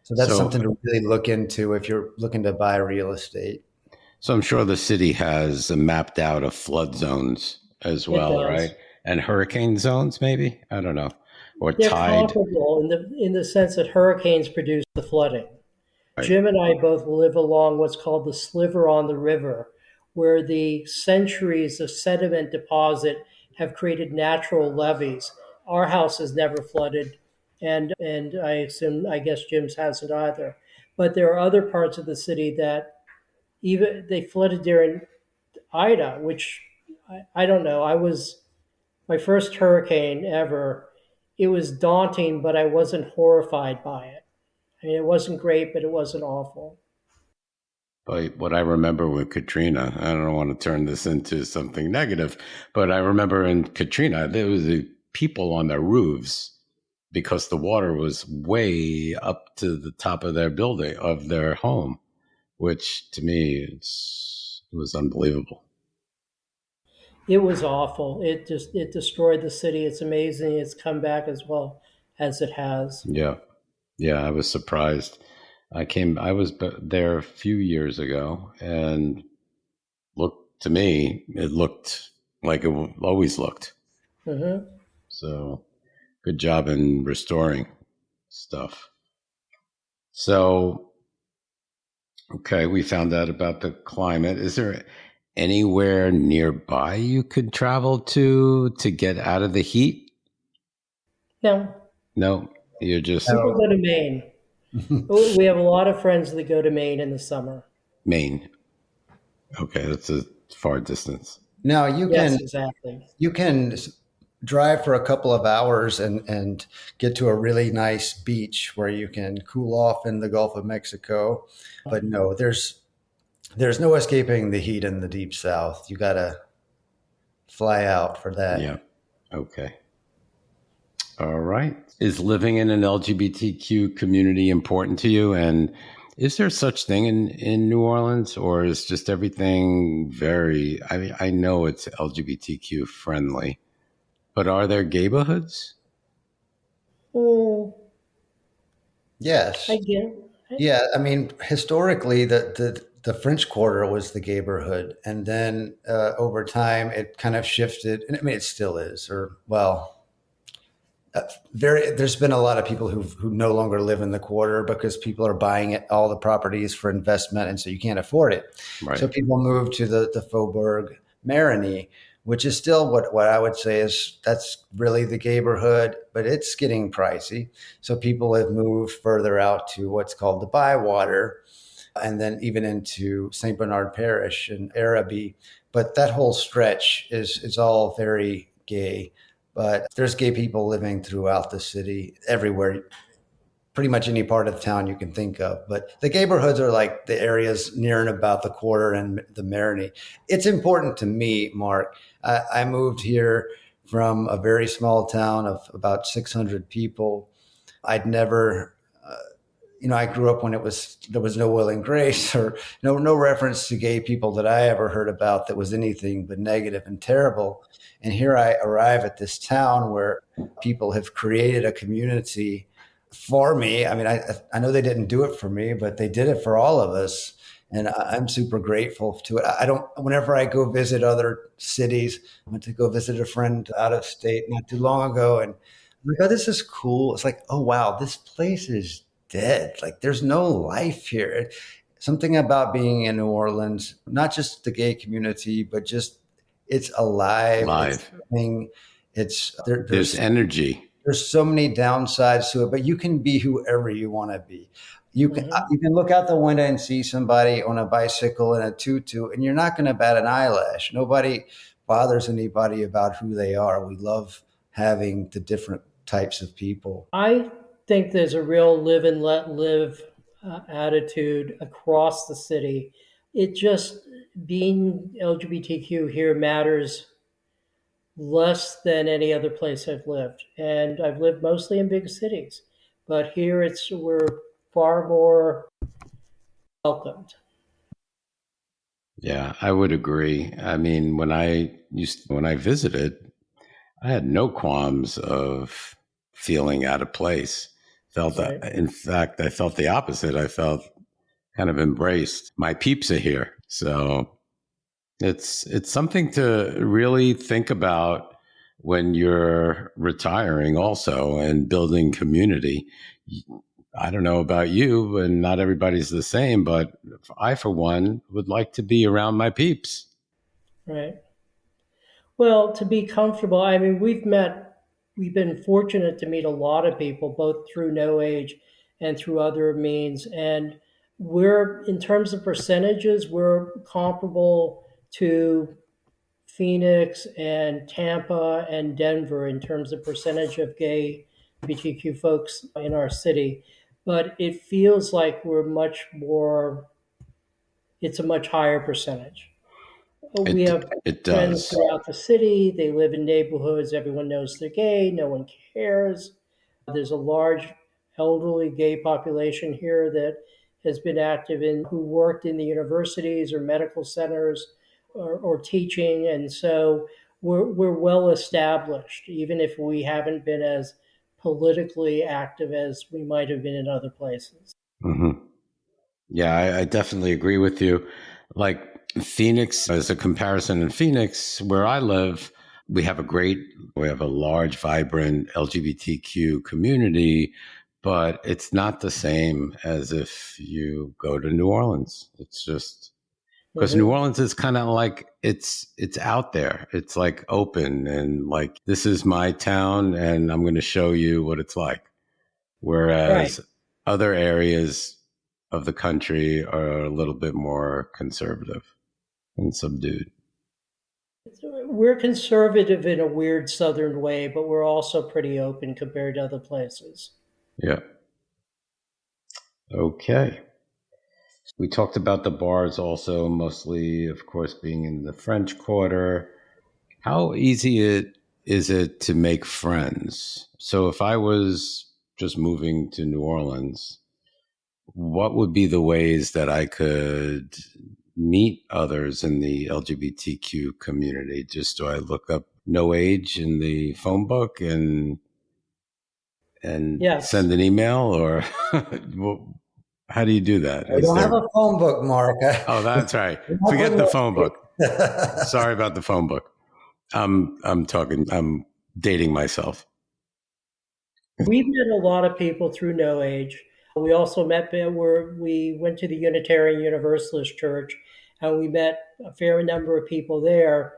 C: So that's
B: So,
C: something to really look into if you're looking to buy real estate.
B: so I'm sure the city has mapped out of flood zones as
D: It
B: well, right?
D: does.
B: And hurricane zones, maybe? I don't know. Or
D: They're
B: tide.
D: comparable in the sense that hurricanes produce the flooding.
B: Right.
D: Jim and I both live along what's called the sliver on the river, where the centuries of sediment deposit have created natural levees. Our house has never flooded, and I guess Jim's hasn't either. But there are other parts of the city that even they flooded during Ida, which I don't know. I was my first hurricane ever. It was daunting, but I wasn't horrified by it. I mean, it wasn't great, but it wasn't awful.
B: But what I remember with Katrina, I don't want to turn this into something negative, but I remember in Katrina, there was people on their roofs because the water was way up to the top of their building, of their home, which to me, it was unbelievable.
D: It was awful. It destroyed the city. It's amazing it's come back as well as it has.
B: Yeah. Yeah. I was surprised. I was there a few years ago and to me, it looked like it always looked.
D: Hmm.
B: So good job in restoring stuff. So, okay, we found out about the climate. Is there anywhere nearby you could travel to get out of the heat?
D: Now,
B: No, you're just
D: people
C: No.
D: go to Maine. We have a lot of friends that go to Maine in the summer.
B: Maine. Okay, that's a far distance.
C: Now
D: Yes, exactly.
C: you can drive for a couple of hours and get to a really nice beach where you can cool off in the Gulf of Mexico. But no, there's no escaping the heat in the deep south. You got to fly out for that.
B: Yeah. Okay. All right. Is living in an LGBTQ community important to you? And is there such thing in New Orleans, or is just everything very, I mean, I know it's LGBTQ friendly, but are there gayborhoods?
D: Oh, I
C: Yes.
D: get.
C: Yeah, I mean, historically, the French Quarter was the neighborhood, and then over time, it kind of shifted. And I mean, it still is, or well, very. There's been a lot of people who no longer live in the quarter because people are buying it, all the properties for investment, and so you can't afford it. So
B: Right.
C: people move to the Faubourg Marigny, which is still what I would say is that's really the neighborhood, but it's getting pricey. So people have moved further out to what's called the Bywater, and then even into St. Bernard Parish and Araby. But that whole stretch is all very gay. But there's gay people living throughout the city, everywhere, pretty much any part of town you can think of. But the neighborhoods are like the areas near and about the quarter and the Marigny. It's important to me, Mark. I moved here from a very small town of about 600 people. I'd never, I grew up when there was no Will and Grace or no reference to gay people that I ever heard about that was anything but negative and terrible. And here I arrive at this town where people have created a community for me. I mean, I know they didn't do it for me, but they did it for all of us. And I'm super grateful to it. I don't, whenever I go visit other cities, I went to go visit a friend out of state not too long ago. And I'm like, oh, this is cool. It's like, oh, wow, this place is dead. Like, there's no life here. Something about being in New Orleans, not just the gay community, but just it's alive. It's
B: Live.
C: living. It's
B: There's energy.
C: there's so many downsides to it, but you can be whoever you want to be.
D: Hmm.
C: You can look out the window and see somebody on a bicycle in a tutu, and you're not going to bat an eyelash. Nobody bothers anybody about who they are. We love having the different types of people.
D: I think there's a real live and let live attitude across the city. It just being LGBTQ here matters less than any other place I've lived, and I've lived mostly in big cities. But here we're far more welcomed.
B: Yeah, I would agree. I mean, when I visited, I had no qualms of feeling out of place. Felt that,
D: Right.
B: in fact, I felt the opposite. I felt kind of embraced. My peeps are here. So it's something to really think about when you're retiring also and building community. I don't know about you, and not everybody's the same, but I, for one, would like to be around my peeps.
D: Right. Well, to be comfortable, I mean, we've been fortunate to meet a lot of people, both through NOAGE and through other means. And in terms of percentages, we're comparable to Phoenix and Tampa and Denver in terms of percentage of gay LGBTQ folks in our city. But it feels like it's a much higher percentage. We have
B: It
D: friends
B: does.
D: throughout the city. They live in neighborhoods. Everyone knows they're gay. No one cares. There's a large elderly gay population here that has been active who worked in the universities or medical centers or teaching. And so we're well established, even if we haven't been as politically active as we might have been in other places.
B: Hmm. Yeah, I definitely agree with you. Like Phoenix, as a comparison in Phoenix, where I live, we have a large, vibrant LGBTQ community, but it's not the same as if you go to New Orleans. It's just because New
D: Hmm.
B: Orleans is kind of like it's out there. It's like open and like this is my town, and I'm going to show you what it's like.
D: Right.
B: Whereas other areas of the country are a little bit more conservative and subdued.
D: We're conservative in a weird southern way, but we're also pretty open compared to other places.
B: Yeah. Okay. We talked about the bars also, mostly, of course, being in the French Quarter. How easy is it to make friends? So if I was just moving to New Orleans, what would be the ways that I could meet others in the LGBTQ community? Just do I look up No Age in the phone book and
D: Yes.
B: send an email, or well, how do you do that?
C: We
B: Is
C: don't have
B: there?
C: a phone book, Mark.
B: Oh, that's right.
C: We're not
B: Forget
C: putting
B: the phone book.
C: it-
B: Sorry about the phone book. I'm dating myself.
D: We've met a lot of people through No Age. We also we went to the Unitarian Universalist Church and we met a fair number of people there.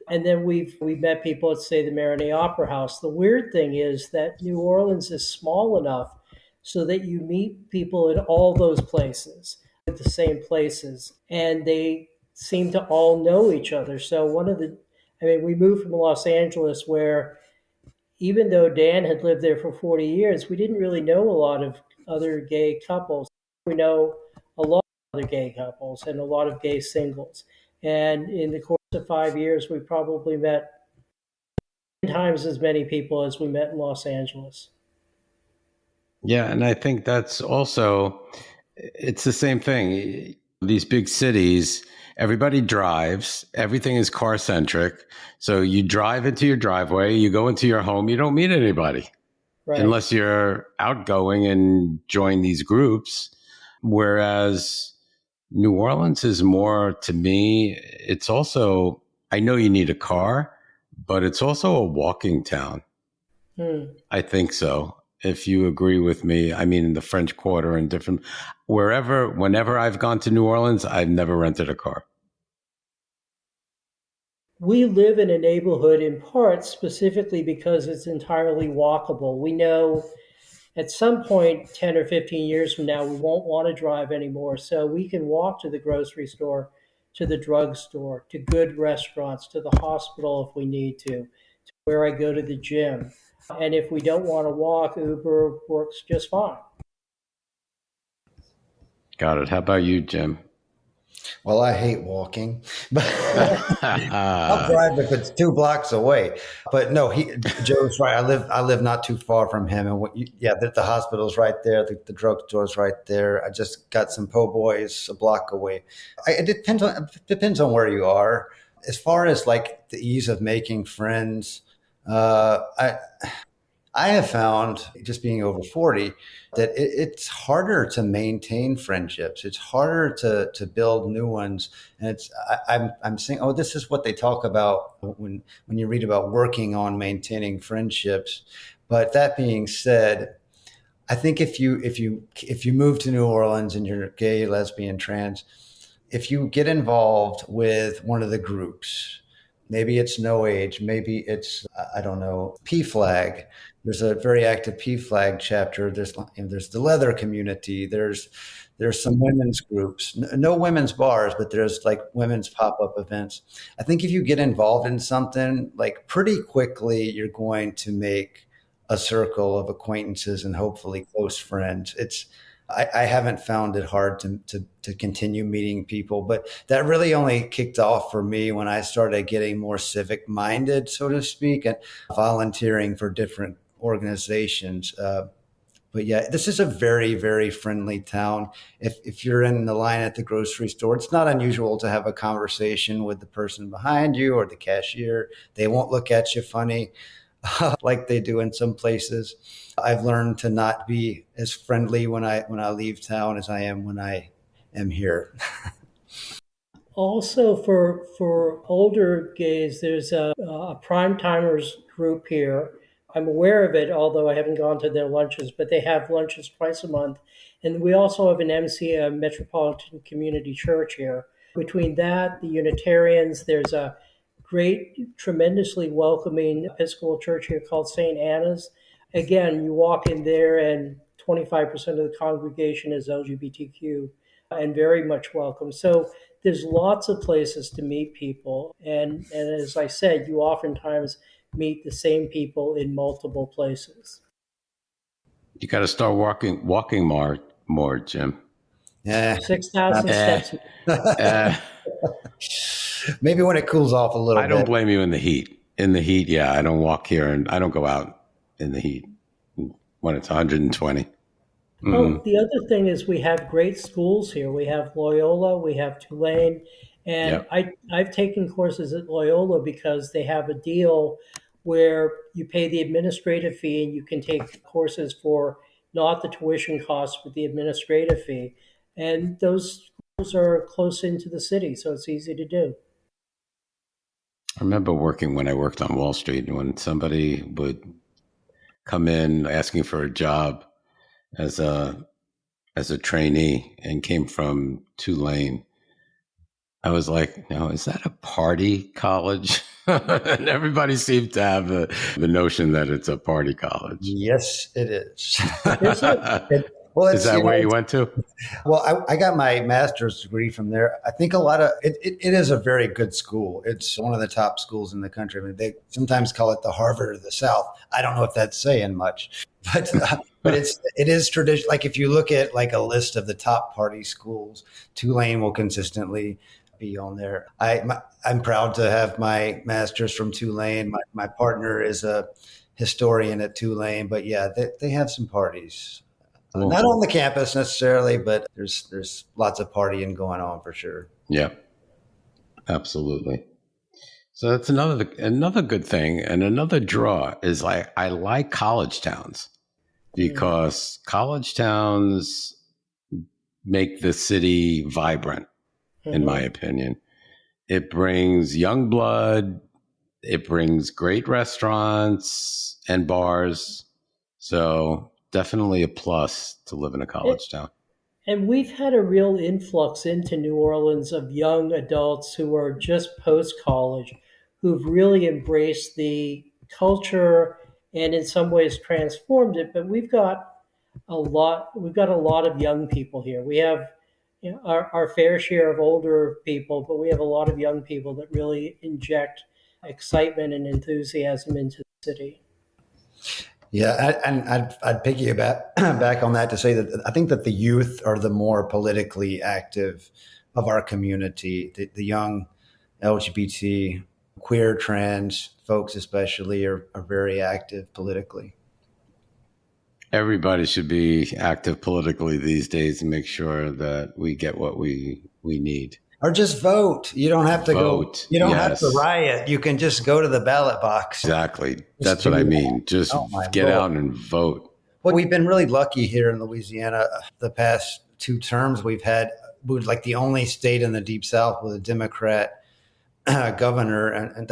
D: And then we've met people at, say, the Maroney Opera House. The weird thing is that New Orleans is small enough so that you meet people in all those places, at the same places, and they seem to all know each other. So we moved from Los Angeles where even though Dan had lived there for 40 years, we didn't really know a lot of other gay couples. We know a lot of other gay couples and a lot of gay singles. And in the course of 5 years, we probably met 10 times as many people as we met in Los Angeles.
B: Yeah, and I think that's also it's the same thing. These big cities, everybody drives, everything is car centric. So you drive into your driveway, you go into your home, you don't meet anybody
D: Right.
B: unless you're outgoing and join these groups. Whereas New Orleans is more, to me, it's also, I know you need a car, but it's also a walking town.
D: Hmm.
B: I think so. If you agree with me, I mean, in the French Quarter and whenever I've gone to New Orleans, I've never rented a car.
D: We live in a neighborhood in part specifically because it's entirely walkable. We know at some point 10 or 15 years from now we won't want to drive anymore, so we can walk to the grocery store, to the drugstore, to good restaurants, to the hospital if we need to where I go to the gym. And if we don't want to walk, Uber works just fine.
B: Got it. How about you, Jim?
C: Well, I hate walking, but I'll drive if it's 2 blocks away. But no, Joe's right. I live not too far from him, and yeah, the hospital's right there. The drugstore's right there. I just got some po' boys a block away. It depends on where you are. As far as like the ease of making friends, I have found, just being over 40, that it's harder to maintain friendships. It's harder to build new ones. And I'm saying, oh, this is what they talk about when you read about working on maintaining friendships. But that being said, I think if you move to New Orleans and you're gay, lesbian, trans, if you get involved with one of the groups, maybe it's NOAGE, maybe it's, I don't know, PFLAG. There's a very active PFLAG chapter. There's the leather community. There's some women's groups. No women's bars, but there's like women's pop-up events. I think if you get involved in something, like pretty quickly, you're going to make a circle of acquaintances and hopefully close friends. I haven't found it hard to continue meeting people, but that really only kicked off for me when I started getting more civic minded, so to speak, and volunteering for different organizations. But yeah, this is a very, very friendly town. If you're in the line at the grocery store, it's not unusual to have a conversation with the person behind you or the cashier. They won't look at you funny like they do in some places. I've learned to not be as friendly when I leave town as I am when I am here.
D: Also, for older gays, there's a prime timers group here. I'm aware of it, although I haven't gone to their lunches, but they have lunches twice a month. And we also have an MC, a Metropolitan Community Church here. Between that, the Unitarians, there's a great, tremendously welcoming Episcopal church here called St. Anna's. Again, you walk in there and 25% of the congregation is LGBTQ and very much welcome. So there's lots of places to meet people. And as I said, you oftentimes meet the same people in multiple places.
B: You got to start walking more, Jim.
C: Yeah.
D: 6,000 steps.
C: Maybe when it cools off a little bit.
B: I don't blame you in the heat. In the heat, yeah, I don't walk here and I don't go out in the heat when it's 120. Mm-hmm.
D: Oh, the other thing is we have great schools here. We have Loyola, we have Tulane, and
B: Yep.
D: I've taken courses at Loyola because they have a deal where you pay the administrative fee and you can take courses for not the tuition costs, but the administrative fee. And those schools are close into the city, so it's easy to do.
B: I remember when I worked on Wall Street, when somebody would come in asking for a job as a trainee and came from Tulane. I was like, no, is that a party college? And everybody seemed to have the notion that it's a party college.
C: Yes, it is.
B: Is that where you went to?
C: Well, I got my master's degree from there. I think a lot of it is a very good school. It's one of the top schools in the country. I mean, they sometimes call it the Harvard of the South. I don't know if that's saying much, but it is tradition. Like if you look at like a list of the top party schools, Tulane will consistently be on there. I'm proud to have my master's from Tulane. My partner is a historian at Tulane, but yeah, they have some parties. Not on the campus necessarily, but there's lots of partying going on for sure.
B: Yeah, absolutely. So that's another good thing, and another draw is like I like college towns because college towns make the city vibrant, in my opinion. It brings young blood. It brings great restaurants and bars. So definitely a plus to live in a college town.
D: And we've had a real influx into New Orleans of young adults who are just post-college, who've really embraced the culture and in some ways transformed it. But we've got a lot of young people here. We have our fair share of older people, but we have a lot of young people that really inject excitement and enthusiasm into the city.
C: Yeah, and I'd piggyback back on that to say that I think that the youth are the more politically active of our community. The young LGBT, queer, trans folks especially are very active politically.
B: Everybody should be active politically these days and make sure that we get what we need.
C: Or just vote. You don't have to
B: Vote,
C: go. You don't have to
B: yes.
C: riot. You can just go to the ballot box.
B: Exactly. That's what I mean. Just get out and vote.
C: Well, we've been really lucky here in Louisiana. The past 2 terms we're like the only state in the Deep South with a Democrat governor, and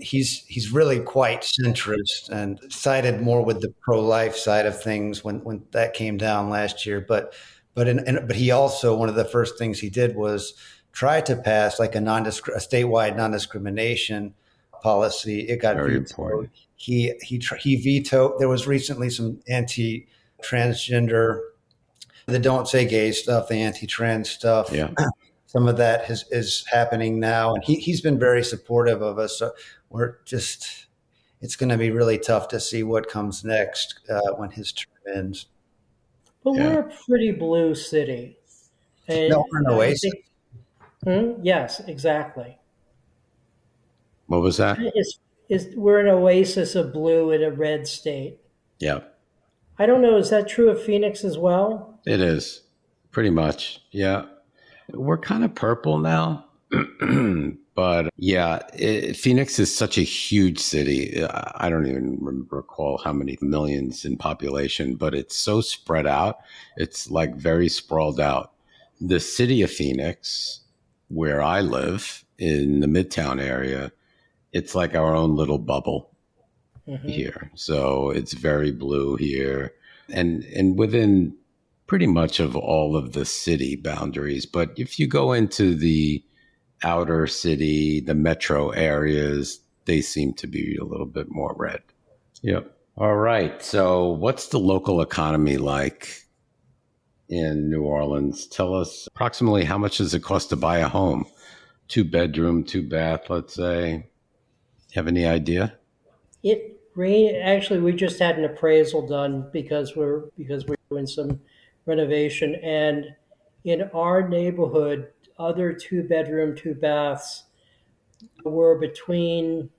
C: he's really quite centrist and sided more with the pro-life side of things when that came down last year. But he also, one of the first things he did was try to pass like a statewide non-discrimination policy. It got
B: Very
C: vetoed.
B: important.
C: He vetoed. There was recently some anti-transgender, the don't say gay stuff, the anti-trans stuff.
B: Yeah.
C: Some of that is happening now, and he's been very supportive of us. So it's going to be really tough to see what comes next when his term ends.
D: But we're a pretty blue city. And
C: no, we're an oasis.
D: Yes, exactly.
B: What was that?
D: We're an oasis of blue in a red state.
B: Yeah.
D: I don't know. Is that true of Phoenix as well?
B: It is. Pretty much. Yeah. We're kind of purple now. But yeah, Phoenix is such a huge city. I don't even recall how many millions in population, but it's so spread out. It's like very sprawled out. The city of Phoenix, where I live in the Midtown area, it's like our own little bubble here. So it's very blue here and within pretty much of all of the city boundaries. But if you go into the outer city, the metro areas, they seem to be a little bit more red. Yep. All right. So what's the local economy like in New Orleans? Tell us approximately how much does it cost to buy a home? 2-bedroom, 2-bath, let's say. Have any idea?
D: Actually, we just had an appraisal done because we're doing some renovation, and in our neighborhood, other 2-bedroom, 2-baths were between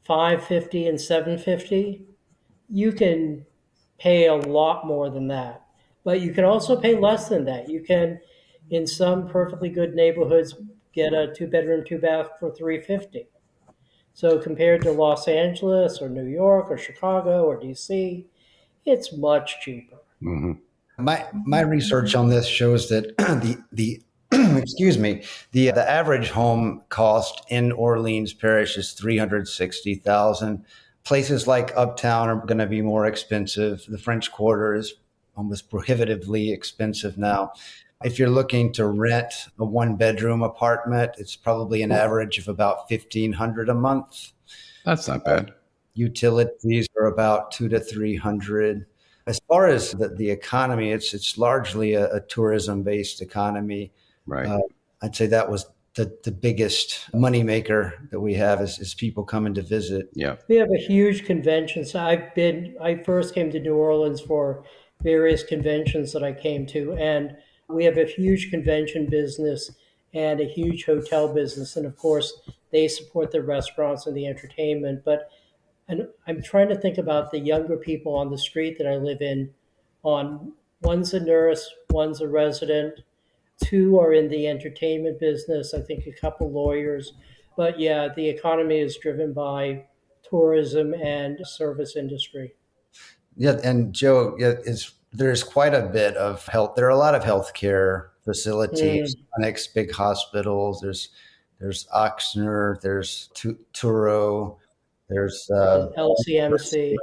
D: $550 and $750. You can pay a lot more than that, but you can also pay less than that. You can, in some perfectly good neighborhoods, get a 2-bedroom, 2-bath for $350. So compared to Los Angeles or New York or Chicago or DC, it's much cheaper.
B: Mm-hmm.
C: My research on this shows that the excuse me, the average home cost in Orleans Parish is $360,000. Places like Uptown are going to be more expensive. The French Quarter is almost prohibitively expensive now. If you're looking to rent a 1-bedroom apartment, it's probably an average of about $1,500 a month.
B: That's not bad.
C: Utilities are about $200 to $300. As far as the economy, it's largely a tourism-based economy.
B: Right.
C: I'd say that was the biggest moneymaker that we have is people coming to visit.
B: Yeah.
D: We have a huge convention. So I first came to New Orleans for various conventions that I came to, and we have a huge convention business and a huge hotel business. And of course, they support the restaurants and the entertainment. And I'm trying to think about the younger people on the street that I live in. One's a nurse, one's a resident, 2 are in the entertainment business, I think a couple lawyers. But yeah, the economy is driven by tourism and service industry.
C: Yeah, and Joe, there's quite a bit of health. There are a lot of healthcare facilities, clinics, big hospitals. There's Oxner, there's Turo, there's
D: LCMC.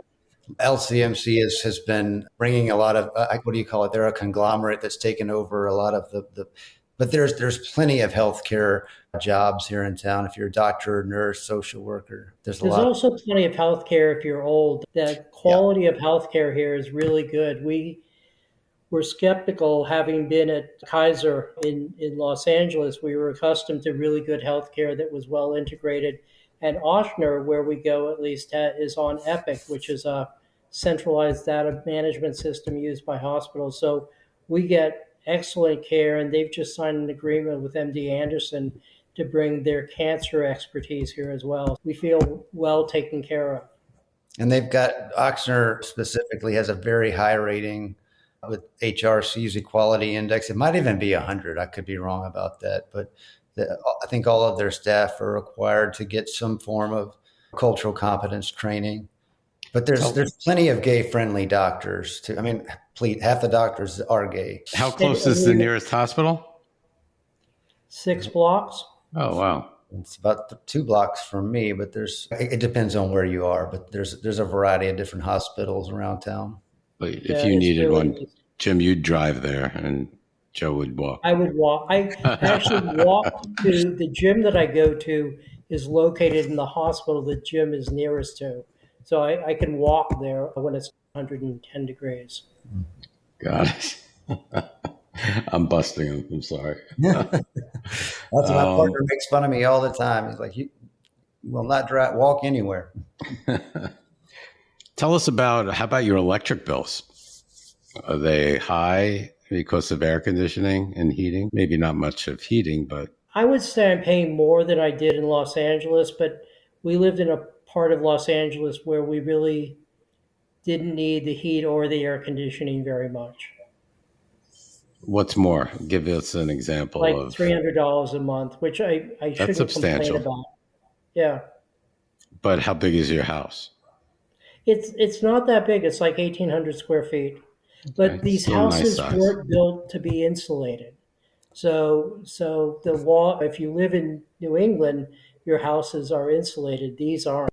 C: LCMC has been bringing a lot of what do you call it? They're a conglomerate that's taken over a lot of the. But there's plenty of healthcare jobs here in town. If you're a doctor, nurse, social worker, there's
D: also plenty of healthcare if you're old. The quality of healthcare here is really good. We were skeptical, having been at Kaiser in Los Angeles. We were accustomed to really good healthcare that was well integrated. And Ochsner, where we go at least, is on Epic, which is a centralized data management system used by hospitals. So we get excellent care, and they've just signed an agreement with MD Anderson to bring their cancer expertise here as well. We feel well taken care of.
C: And they've got Oxnard specifically has a very high rating with HRC's equality index. It might even be 100. I could be wrong about that, but I think all of their staff are required to get some form of cultural competence training. But there's plenty of gay friendly doctors too. I mean, half the doctors are gay.
B: How close is the nearest hospital?
D: 6 blocks.
B: Oh, wow.
C: It's about 2 blocks from me, but it depends on where you are. But there's a variety of different hospitals around town.
B: But if you needed one, Jim, you'd drive there and Joe would walk.
D: I would walk. I actually walk to the gym that I go to is located in the hospital that Jim is nearest to. So I can walk there when it's 110 degrees.
B: Got it. I'm busting him. I'm sorry.
C: That's my partner makes fun of me all the time. He's like, you will not walk anywhere.
B: Tell us how about your electric bills? Are they high because of air conditioning and heating? Maybe not much of heating, but.
D: I would say I'm paying more than I did in Los Angeles, but we lived in a part of Los Angeles where we really didn't need the heat or the air conditioning very much.
B: What's more? Give us an example
D: like
B: of
D: $300 a month, which I shouldn't complain about. Yeah.
B: But how big is your house?
D: It's not that big. It's like 1,800 square feet. But
B: Okay,
D: these
B: still a nice
D: houses
B: size.
D: weren't built to be insulated. So the wall, if you live in New England, your houses are insulated. These aren't.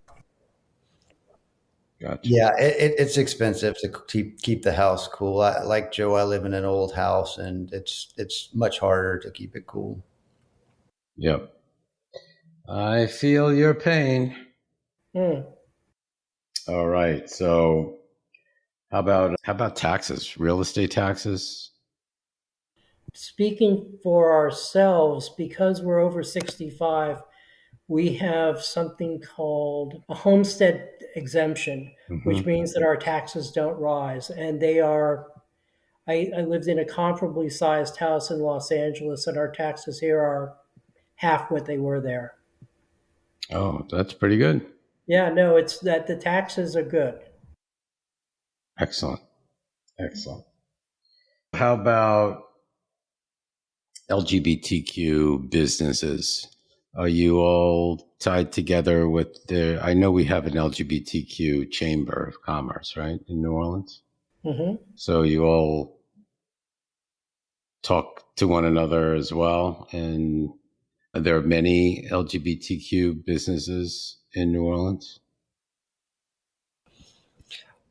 B: Gotcha.
C: Yeah, it's expensive to keep the house cool. Like Joe, I live in an old house, and it's much harder to keep it cool.
B: Yep. I feel your pain. All right. So how about taxes? Real estate taxes?
D: Speaking for ourselves, because we're over 65, we have something called a homestead exemption, which means that our taxes don't rise. And they are, I lived in a comparably sized house in Los Angeles, and our taxes here are half what they were there.
B: Oh, that's pretty good.
D: Yeah, no, it's that the taxes are good.
B: Excellent. How about LGBTQ businesses? Are you all tied together with I know we have an LGBTQ Chamber of Commerce, right, in New Orleans?
D: Mm-hmm.
B: So you all talk to one another as well. And are there many LGBTQ businesses in New Orleans?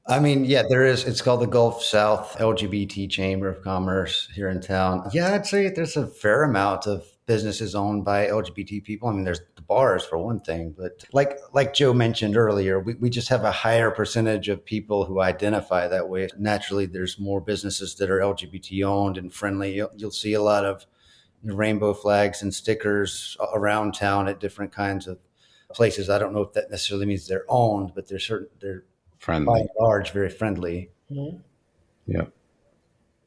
C: I mean, yeah, there is. It's called the Gulf South LGBT Chamber of Commerce here in town. Yeah, I'd say there's a fair amount of businesses owned by LGBT people. I mean, there's the bars for one thing, but like Joe mentioned earlier, we just have a higher percentage of people who identify that way. Naturally, there's more businesses that are LGBT owned and friendly. You'll see a lot of rainbow flags and stickers around town at different kinds of places. I don't know if that necessarily means they're owned, but they're
B: Friendly.
C: by and large very friendly.
D: Mm-hmm.
B: Yeah.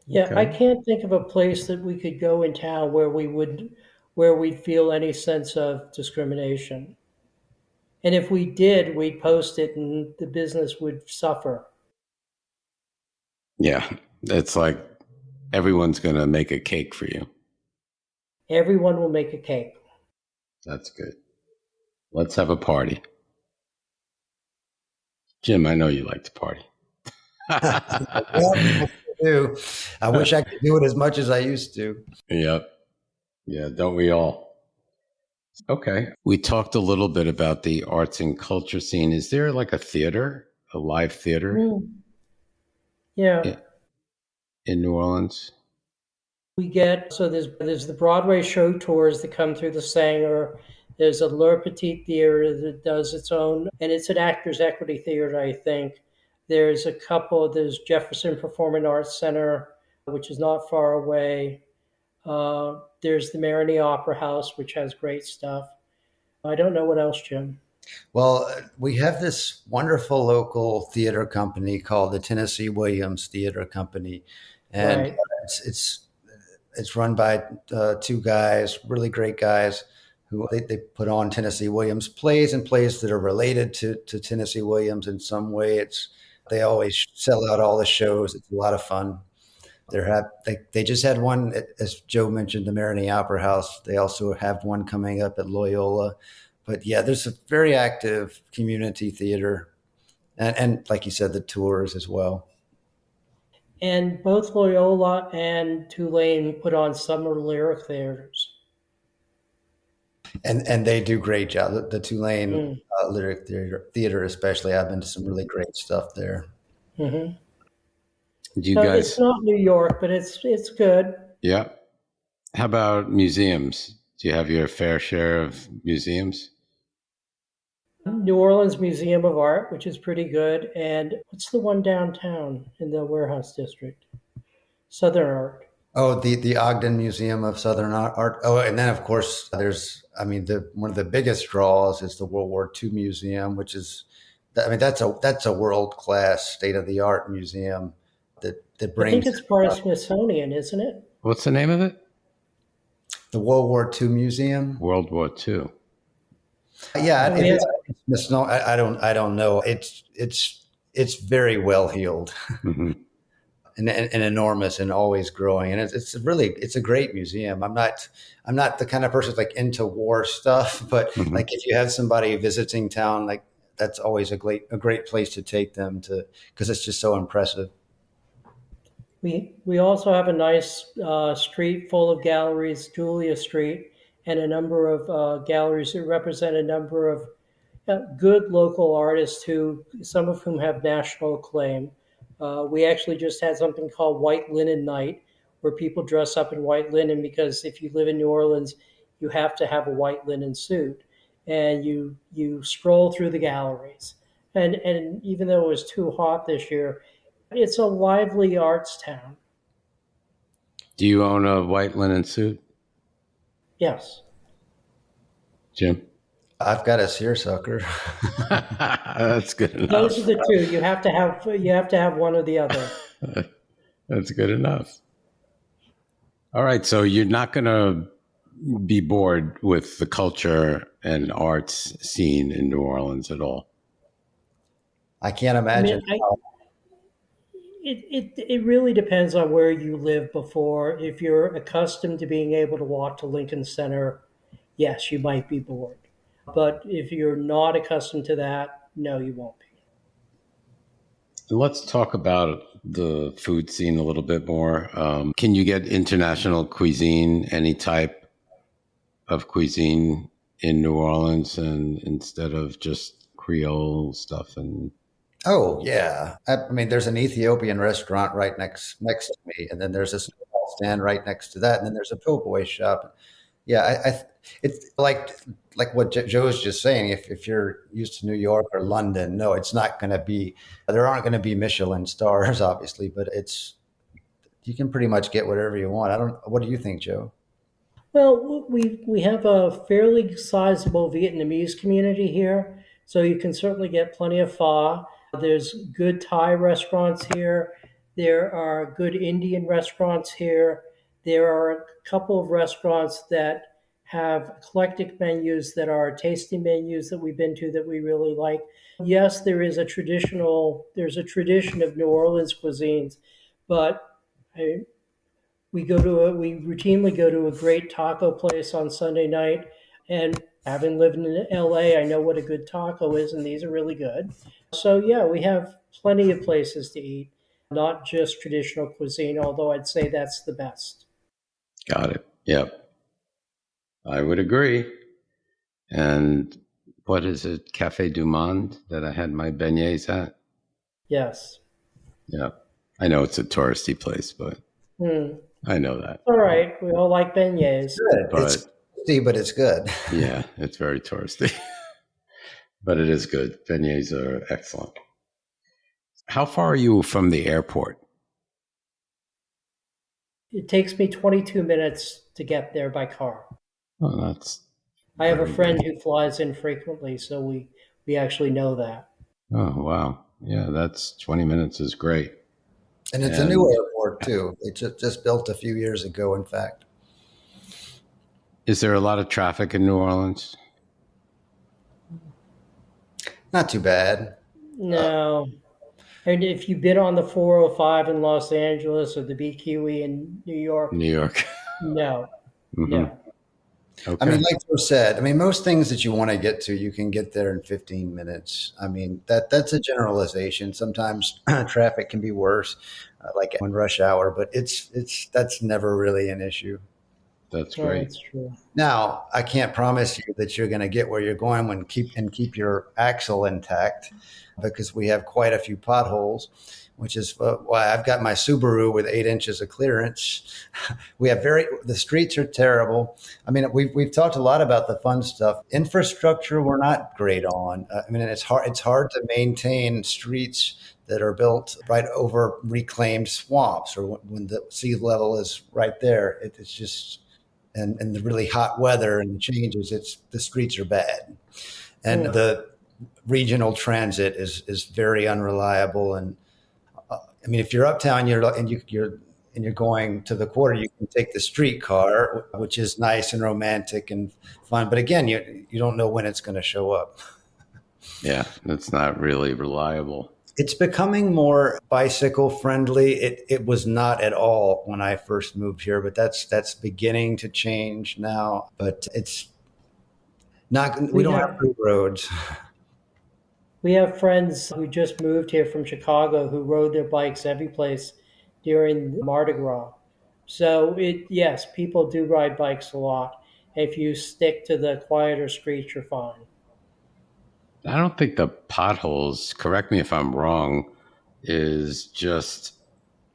D: Yeah,
B: Okay.
D: I can't think of a place that we could go in town where we'd feel any sense of discrimination. And if we did, we'd post it and the business would suffer.
B: Yeah. It's like everyone's going to make a cake for you.
D: Everyone will make a cake.
B: That's good. Let's have a party. Jim, I know you like to party.
C: I do. I wish I could do it as much as I used to.
B: Yep. Yeah, don't we all? Okay. We talked a little bit about the arts and culture scene. Is there like a live theater
D: Yeah.
B: in New Orleans?
D: There's the Broadway show tours that come through the Sanger. There's a Le Petit Theater that does its own, and it's an Actors Equity Theater, I think. There's Jefferson Performing Arts Center, which is not far away. There's the Marigny Opera House, which has great stuff. I don't know what else, Jim.
C: Well, we have this wonderful local theater company called the Tennessee Williams Theater Company, and
D: Right.
C: It's run by two guys, really great guys, who they put on Tennessee Williams plays and plays that are related to Tennessee Williams in some way. They always sell out all the shows. It's a lot of fun. They just had one, as Joe mentioned, the Maroney Opera House. They also have one coming up at Loyola. But yeah, there's a very active community theater, and like you said, the tours as well.
D: And both Loyola and Tulane put on summer lyric theaters.
C: And they do great job. The Tulane
D: Mm.
C: Lyric Theater, especially. I've been to some really great stuff there.
D: Hmm.
B: Do you
D: So
B: guys?
D: it's not New York, but it's good.
B: Yeah. How about museums? Do you have your fair share of museums?
D: New Orleans Museum of Art, which is pretty good, and what's the one downtown in the Warehouse District? Southern Art.
C: Oh, the Ogden Museum of Southern Art. Oh, and then of course the one of the biggest draws is the World War II Museum, which is, I mean, that's a world class, state of the art museum that
D: I think
C: brings
D: it's part of Smithsonian, isn't it?
B: What's the name of it?
C: the World War II Museum.
B: World War II.
C: Yeah,
D: Oh, yeah.
C: I don't know. It's very well heeled.
B: Hmm.
C: And enormous and always growing. And it's a great museum. I'm not the kind of person that's like into war stuff, but
B: Hmm.
C: like if you have somebody visiting town, like that's always a great place to take them to, because it's just so impressive.
D: We also have a nice street full of galleries, Julia Street, and a number of galleries that represent a number of good local artists who, some of whom have national acclaim. We actually just had something called White Linen Night, where people dress up in white linen because if you live in New Orleans, you have to have a white linen suit, and you stroll through the galleries. And even though it was too hot this year, it's a lively arts town.
B: Do you own a white linen suit,
D: Yes.
B: Jim?
C: I've got a seersucker.
B: That's good enough.
D: Those are the two. You have to have one or the other.
B: That's good enough. All right, so you're not going to be bored with the culture and arts scene in New Orleans at all.
C: I can't
D: I
C: imagine.
D: mean, it really depends on where you live before. If you're accustomed to being able to walk to Lincoln Center, yes, you might be bored. But if you're not accustomed to that, no, you won't be.
B: Let's talk about the food scene a little bit more. Can you get international cuisine, any type of cuisine in New Orleans, and instead of just Creole stuff? And
C: Oh yeah, I mean, there's an Ethiopian restaurant right next to me, and then there's a small stand right next to that, and then there's a po' boy shop. Yeah, it's like what Joe's just saying. If you're used to New York or London, no, it's not going to be. There aren't going to be Michelin stars, obviously, but you can pretty much get whatever you want. I don't. What do you think, Joe?
D: Well, we have a fairly sizable Vietnamese community here, so you can certainly get plenty of pho. There's good Thai restaurants here. There are good Indian restaurants here. There are a couple of restaurants that have eclectic menus that are tasting menus that we've been to that we really like. Yes, there's a tradition of New Orleans cuisines, but I, we routinely go to a great taco place on Sunday night, and having lived in LA, I know what a good taco is, and these are really good. So yeah, we have plenty of places to eat, not just traditional cuisine, although I'd say that's the best.
B: got it. Yep, I would agree. And what is it, Cafe du Monde, that I had my beignets at?
D: Yes.
B: Yeah, I know it's a touristy place, but
D: Hmm.
B: I know that.
D: All right, we all like beignets.
C: Good.
B: But
C: But it's good.
B: yeah, it's very touristy, but it is good. Beignets are excellent. How far are you from the airport?
D: It takes me 22 minutes to get there by car.
B: Oh, that's
D: I have a
B: very
D: friend
B: good.
D: who flies in frequently, so we actually know that.
B: Oh, wow. Yeah, that's 20 minutes is great.
C: And it's a new
B: And
C: airport too. It just built a few years ago, in fact.
B: is there a lot of traffic in New Orleans?
C: Not too bad.
D: No. And if you've been on the 405 in Los Angeles or the BQE in New York,
B: New York.
D: no,
B: Hmm.
D: no.
C: I mean,
B: Okay.
C: like you said, I mean, most things that you want to get to, you can get there in 15 minutes. I mean, that's a generalization. Sometimes traffic can be worse, like when rush hour, but that's never really an issue.
B: That's
D: No,
B: great.
D: that's true.
C: Now, I can't promise you that you're going to get where you're going when keep your axle intact, because we have quite a few potholes, which is why I've got my Subaru with 8 inches of clearance. We have the streets are terrible. I mean, we've talked a lot about the fun stuff. Infrastructure, we're not great on. I mean, it's hard to maintain streets that are built right over reclaimed swamps, or when the sea level is right there. It's just and the really hot weather and the changes, the streets are bad, and
D: Hmm.
C: the regional transit is very unreliable. And I mean, if you're uptown, you're going to the quarter, you can take the streetcar, which is nice and romantic and fun. But again, you don't know when it's going to show up.
B: Yeah, that's not really reliable.
C: It's becoming more bicycle friendly. It was not at all when I first moved here, but that's beginning to change now. But it's not. We
D: We
C: don't have
D: have
C: good roads.
D: we have friends who just moved here from Chicago who rode their bikes every place during Mardi Gras. So yes, people do ride bikes a lot. If you stick to the quieter streets, you're fine.
B: I don't think the potholes, correct me if I'm wrong, is just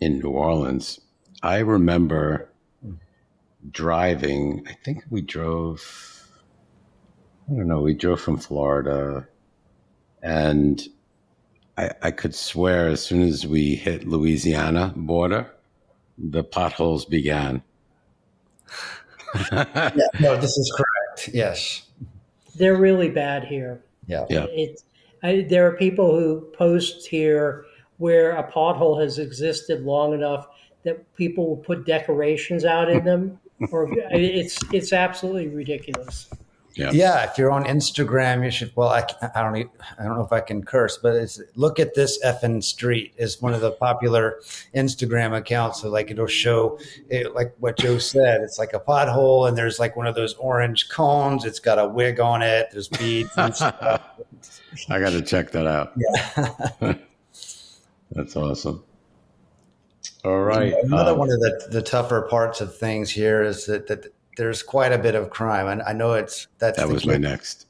B: in New Orleans. I remember driving, I think I don't know, we drove from Florida, and I could swear as soon as we hit Louisiana border, the potholes began.
C: Yeah, no, this is correct. Yes.
D: They're really bad here.
C: Yeah.
B: Yeah.
D: There are people who post here where a pothole has existed long enough that people will put decorations out in them, or it's absolutely ridiculous.
B: Yeah.
C: Yeah, if you're on Instagram, you should. Well, I don't know if I can curse, but it's look at this effing street is one of the popular Instagram accounts. So like it'll show it, like what Joe said. It's like a pothole, and there's like one of those orange cones. It's got a wig on it. There's beads and stuff.
B: I got to check that out.
C: Yeah.
B: That's awesome. All right.
C: Another one of the tougher parts of things here is that there's quite a bit of crime, and I know that's
B: That
C: the
B: was
C: key.
B: my next.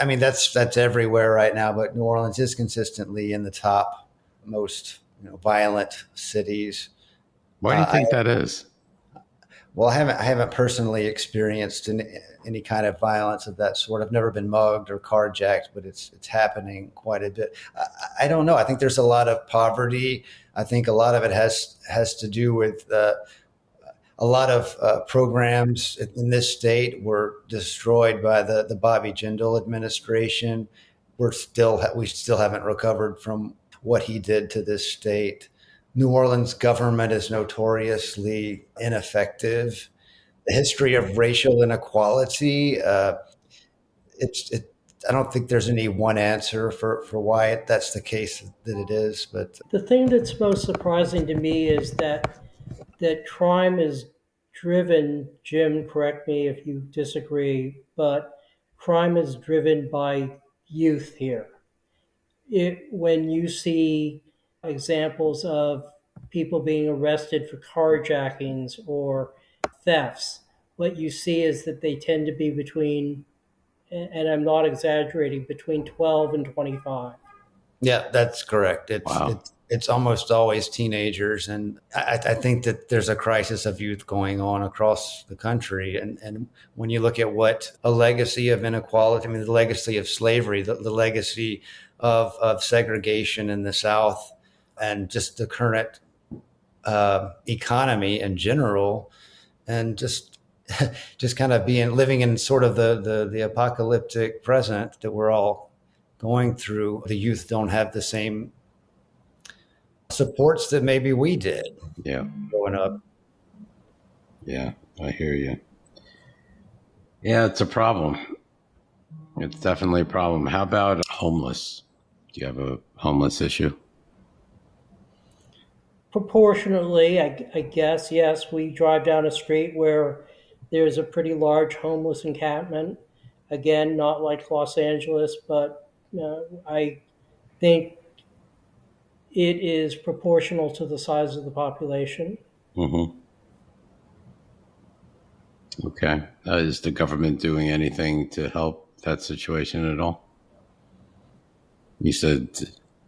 C: I mean, that's everywhere right now, but New Orleans is consistently in the top most violent cities.
B: Why do you think that is?
C: Well, I haven't personally experienced any kind of violence of that sort. I've never been mugged or carjacked, but it's happening quite a bit. I don't know. I think there's a lot of poverty. I think a lot of it has to do with a lot of programs in this state were destroyed by the Bobby Jindal administration. We still haven't recovered from what he did to this state. New Orleans government is notoriously ineffective. The history of racial inequality, I don't think there's any one answer for why that's the case that it is. But
D: The thing that's most surprising to me is that crime is driven. Jim, correct me if you disagree, but crime is driven by youth here. When you see examples of people being arrested for carjackings or thefts, what you see is that they tend to be between, and I'm not exaggerating, between 12 and 25.
C: yeah, that's correct.
B: Wow.
C: It's almost always teenagers, and I think that there's a crisis of youth going on across the country. And when you look at what a legacy of inequality, I mean, the legacy of slavery, the legacy of segregation in the South, and just the current economy in general, and just kind of living in sort of the apocalyptic present that we're all going through. The youth don't have the same supports that maybe we did
B: Yeah.
C: growing up.
B: Yeah. I hear you. Yeah, it's a problem. It's definitely a problem. How about homeless? Do you have a homeless issue?
D: Proportionately, I guess, yes, we drive down a street where there's a pretty large homeless encampment. Again, not like Los Angeles, but I think it is proportional to the size of the population.
B: Mm-hmm. Okay. Is the government doing anything to help that situation at all? You said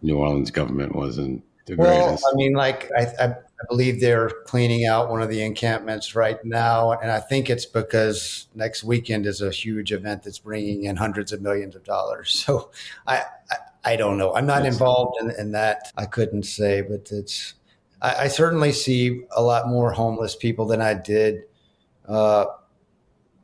B: New Orleans government wasn't the
C: Well,
B: greatest.
C: I mean, like I believe they're cleaning out one of the encampments right now, and I think it's because next weekend is a huge event that's bringing in hundreds of millions of dollars. So I don't know. I'm not
B: Yes.
C: involved in that. I couldn't say, but I certainly see a lot more homeless people than I did uh,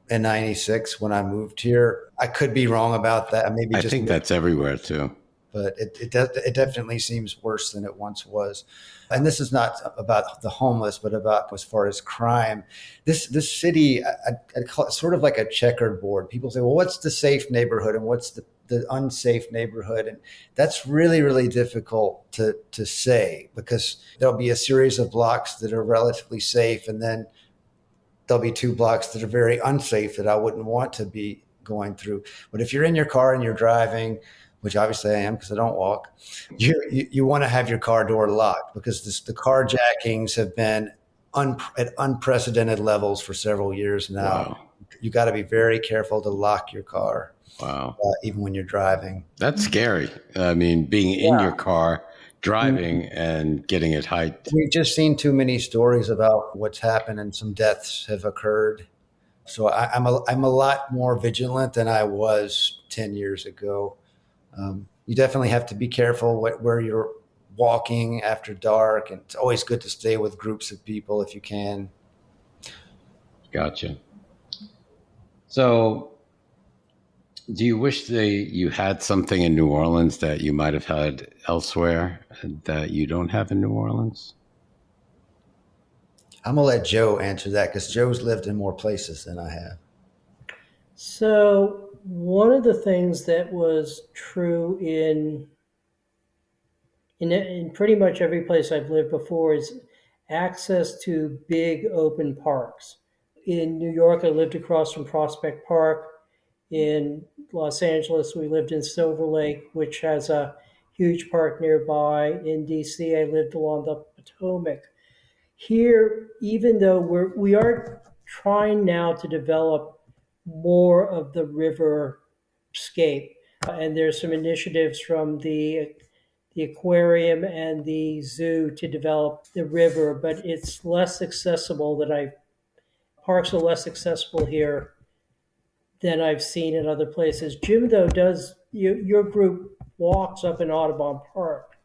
C: in '96 when I moved here. I could be wrong about that. Maybe
B: I
C: just
B: think that's everywhere too.
C: but it definitely seems worse than it once was. And this is not about the homeless, but about as far as crime. This city, I call it sort of like a checkered board. People say, well, what's the safe neighborhood and what's the unsafe neighborhood? And that's really, really difficult to say because there'll be a series of blocks that are relatively safe, and then there'll be two blocks that are very unsafe that I wouldn't want to be going through. But if you're in your car and you're driving, which obviously I am because I don't walk, you want to have your car door locked because the carjackings have been at unprecedented levels for several years now.
B: Wow.
C: You got to be very careful to lock your car,
B: Wow.
C: even when you're driving.
B: That's scary. I mean, being in your car, driving
C: Mhm.
B: and getting it hiked.
C: We've just seen too many stories about what's happened, and some deaths have occurred. So I'm a lot more vigilant than I was 10 years ago. You definitely have to be careful where you're walking after dark, and it's always good to stay with groups of people if you can.
B: Gotcha. So, do you wish you had something in New Orleans that you might have had elsewhere that you don't have in New Orleans?
C: I'm gonna let Joe answer that because Joe's lived in more places than I have.
D: So, one of the things that was true in pretty much every place I've lived before is access to big open parks. In New York, I lived across from Prospect Park. In Los Angeles, we lived in Silver Lake, which has a huge park nearby. In DC, I lived along the Potomac. Here, even though we are trying now to develop more of the river scape, and there's some initiatives from the aquarium and the zoo to develop the river, but it's less accessible parks are less accessible here than I've seen in other places. Jim, though, your group walks up in Audubon Park.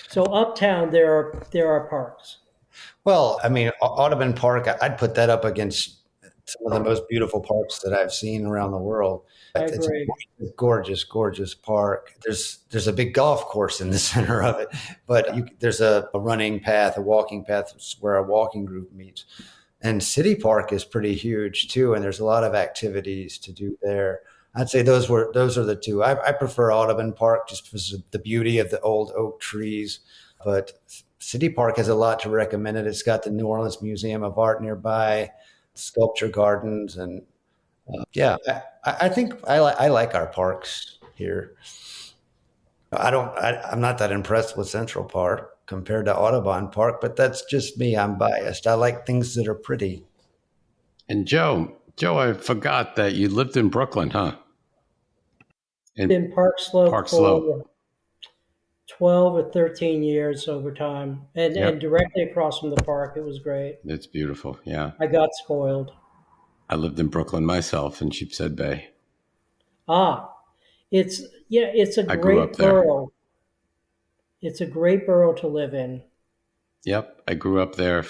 D: So uptown there are parks.
C: Well, I mean, Audubon Park, I'd put that up against some of the most beautiful parks that I've seen around the world.
D: I
C: It's a
D: agree.
C: gorgeous, gorgeous park. There's a big golf course in the center of it, but there's a running path, a walking path where a walking group meets. And City Park is pretty huge too, and there's a lot of activities to do there. I'd say those are the two. I prefer Audubon Park just because of the beauty of the old oak trees, but City Park has a lot to recommend it. It's got the New Orleans Museum of Art nearby, sculpture gardens, and yeah, I think I like our parks here. I'm not that impressed with Central Park compared to Audubon Park, but that's just me. I'm biased. I like things that are pretty.
B: And Joe, I forgot that you lived in Brooklyn, huh?
D: In Park Slope
B: Park
D: for
B: Slope.
D: 12 or 13 years over time, and
B: Yep.
D: directly across from the park. It was great.
B: It's beautiful. Yeah.
D: I got spoiled.
B: I lived in Brooklyn myself in Sheepshead Bay.
D: Ah, it's a
B: I grew
D: great
B: up there.
D: borough. It's a great borough to live in.
B: Yep. I grew up there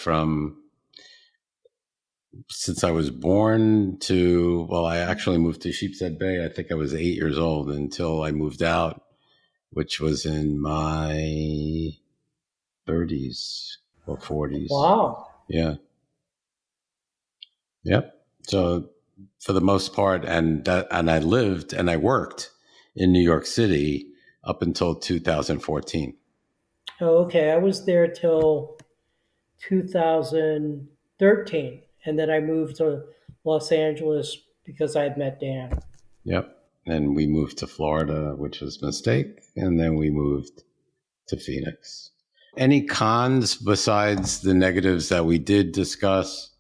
B: since I was born I actually moved to Sheepshead Bay. I think I was 8 years old until I moved out, which was in my 30s or 40s.
D: Wow.
B: Yeah. Yep. So for the most part, and I lived and I worked in New York City up until 2014.
D: Oh, okay. I was there till 2013, and then I moved to Los Angeles because I had met Dan.
B: Yep. And we moved to Florida, which was a mistake. And then we moved to Phoenix. Any cons besides the negatives that we did discuss?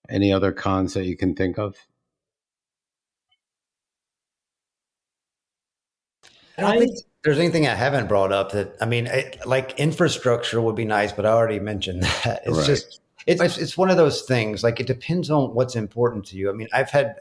B: Any other cons that you can think of?
C: I don't think there's anything I haven't brought up that, I mean, like infrastructure would be nice, but I already mentioned that. It's
B: Right.
C: just, it's one of those things. Like, it depends on what's important to you. I mean, I've had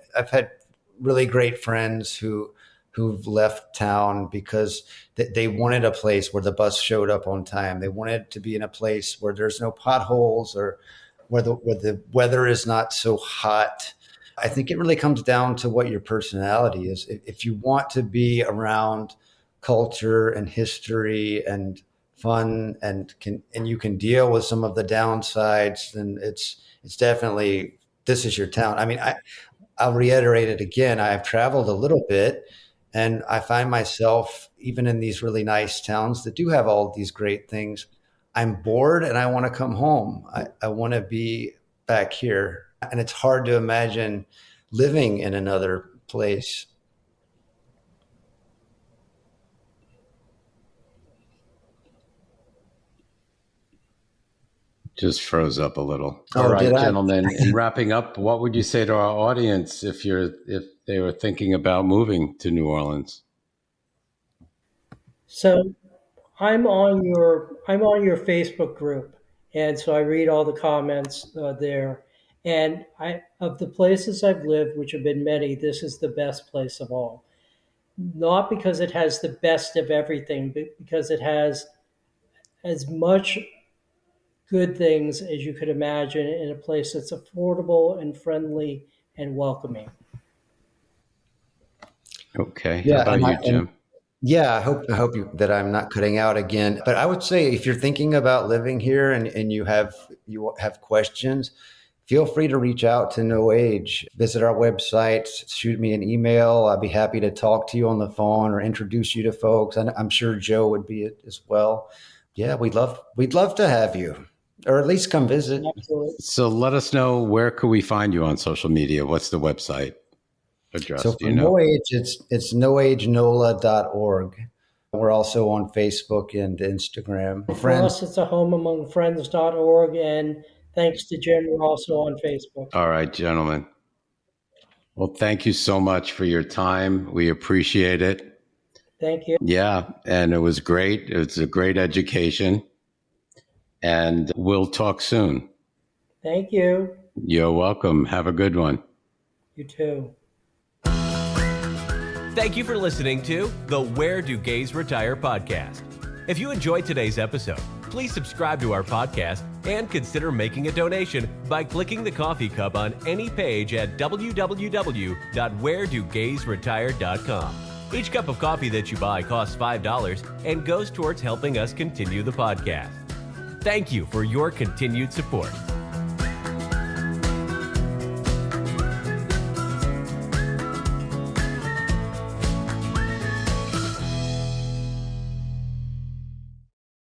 C: really great friends who've left town because they wanted a place where the bus showed up on time. They wanted to be in a place where there's no potholes or where the weather is not so hot. I think it really comes down to what your personality is. If you want to be around culture and history and fun and you can deal with some of the downsides, then it's definitely, this is your town. I mean, I'll reiterate it again. I've traveled a little bit and I find myself, even in these really nice towns that do have all these great things, I'm bored and I want to come home. I want to be back here. And it's hard to imagine living in another place.
B: Just froze up a little.
C: Oh,
B: All right,
C: did I?
B: gentlemen. In wrapping up, what would you say to our audience if they were thinking about moving to New Orleans?
D: So I'm on your Facebook group, and so I read all the comments there. And of the places I've lived, which have been many, this is the best place of all. Not because it has the best of everything, but because it has as much good things as you could imagine in a place that's affordable and friendly and welcoming.
B: Okay.
C: Yeah,
B: How about you, Jim?
C: Yeah, I hope that I'm not cutting out again. But I would say if you're thinking about living here and you have questions, feel free to reach out to NOAGE. Visit our website, shoot me an email. I'd be happy to talk to you on the phone or introduce you to folks. And I'm sure Joe would be as well. Yeah, we'd love to have you, or at least come visit.
D: Absolutely.
B: So let us know, where could we find you on social media? What's the website address?
C: So for NOAGE, it's noagenola.org. We're also on Facebook and Instagram.
D: For us, it's a homeamongfriends.org, and thanks to Jim, we're also on Facebook.
B: All right, gentlemen. Well, thank you so much for your time. We appreciate it.
D: Thank you.
B: Yeah, and it was great. It was a great education. And we'll talk soon.
D: Thank you.
B: You're welcome. Have a good one.
D: You too.
A: Thank you for listening to the Where Do Gays Retire podcast. If you enjoyed today's episode, please subscribe to our podcast and consider making a donation by clicking the coffee cup on any page at www.wheredogaysretire.com. Each cup of coffee that you buy costs $5 and goes towards helping us continue the podcast. Thank you for your continued support.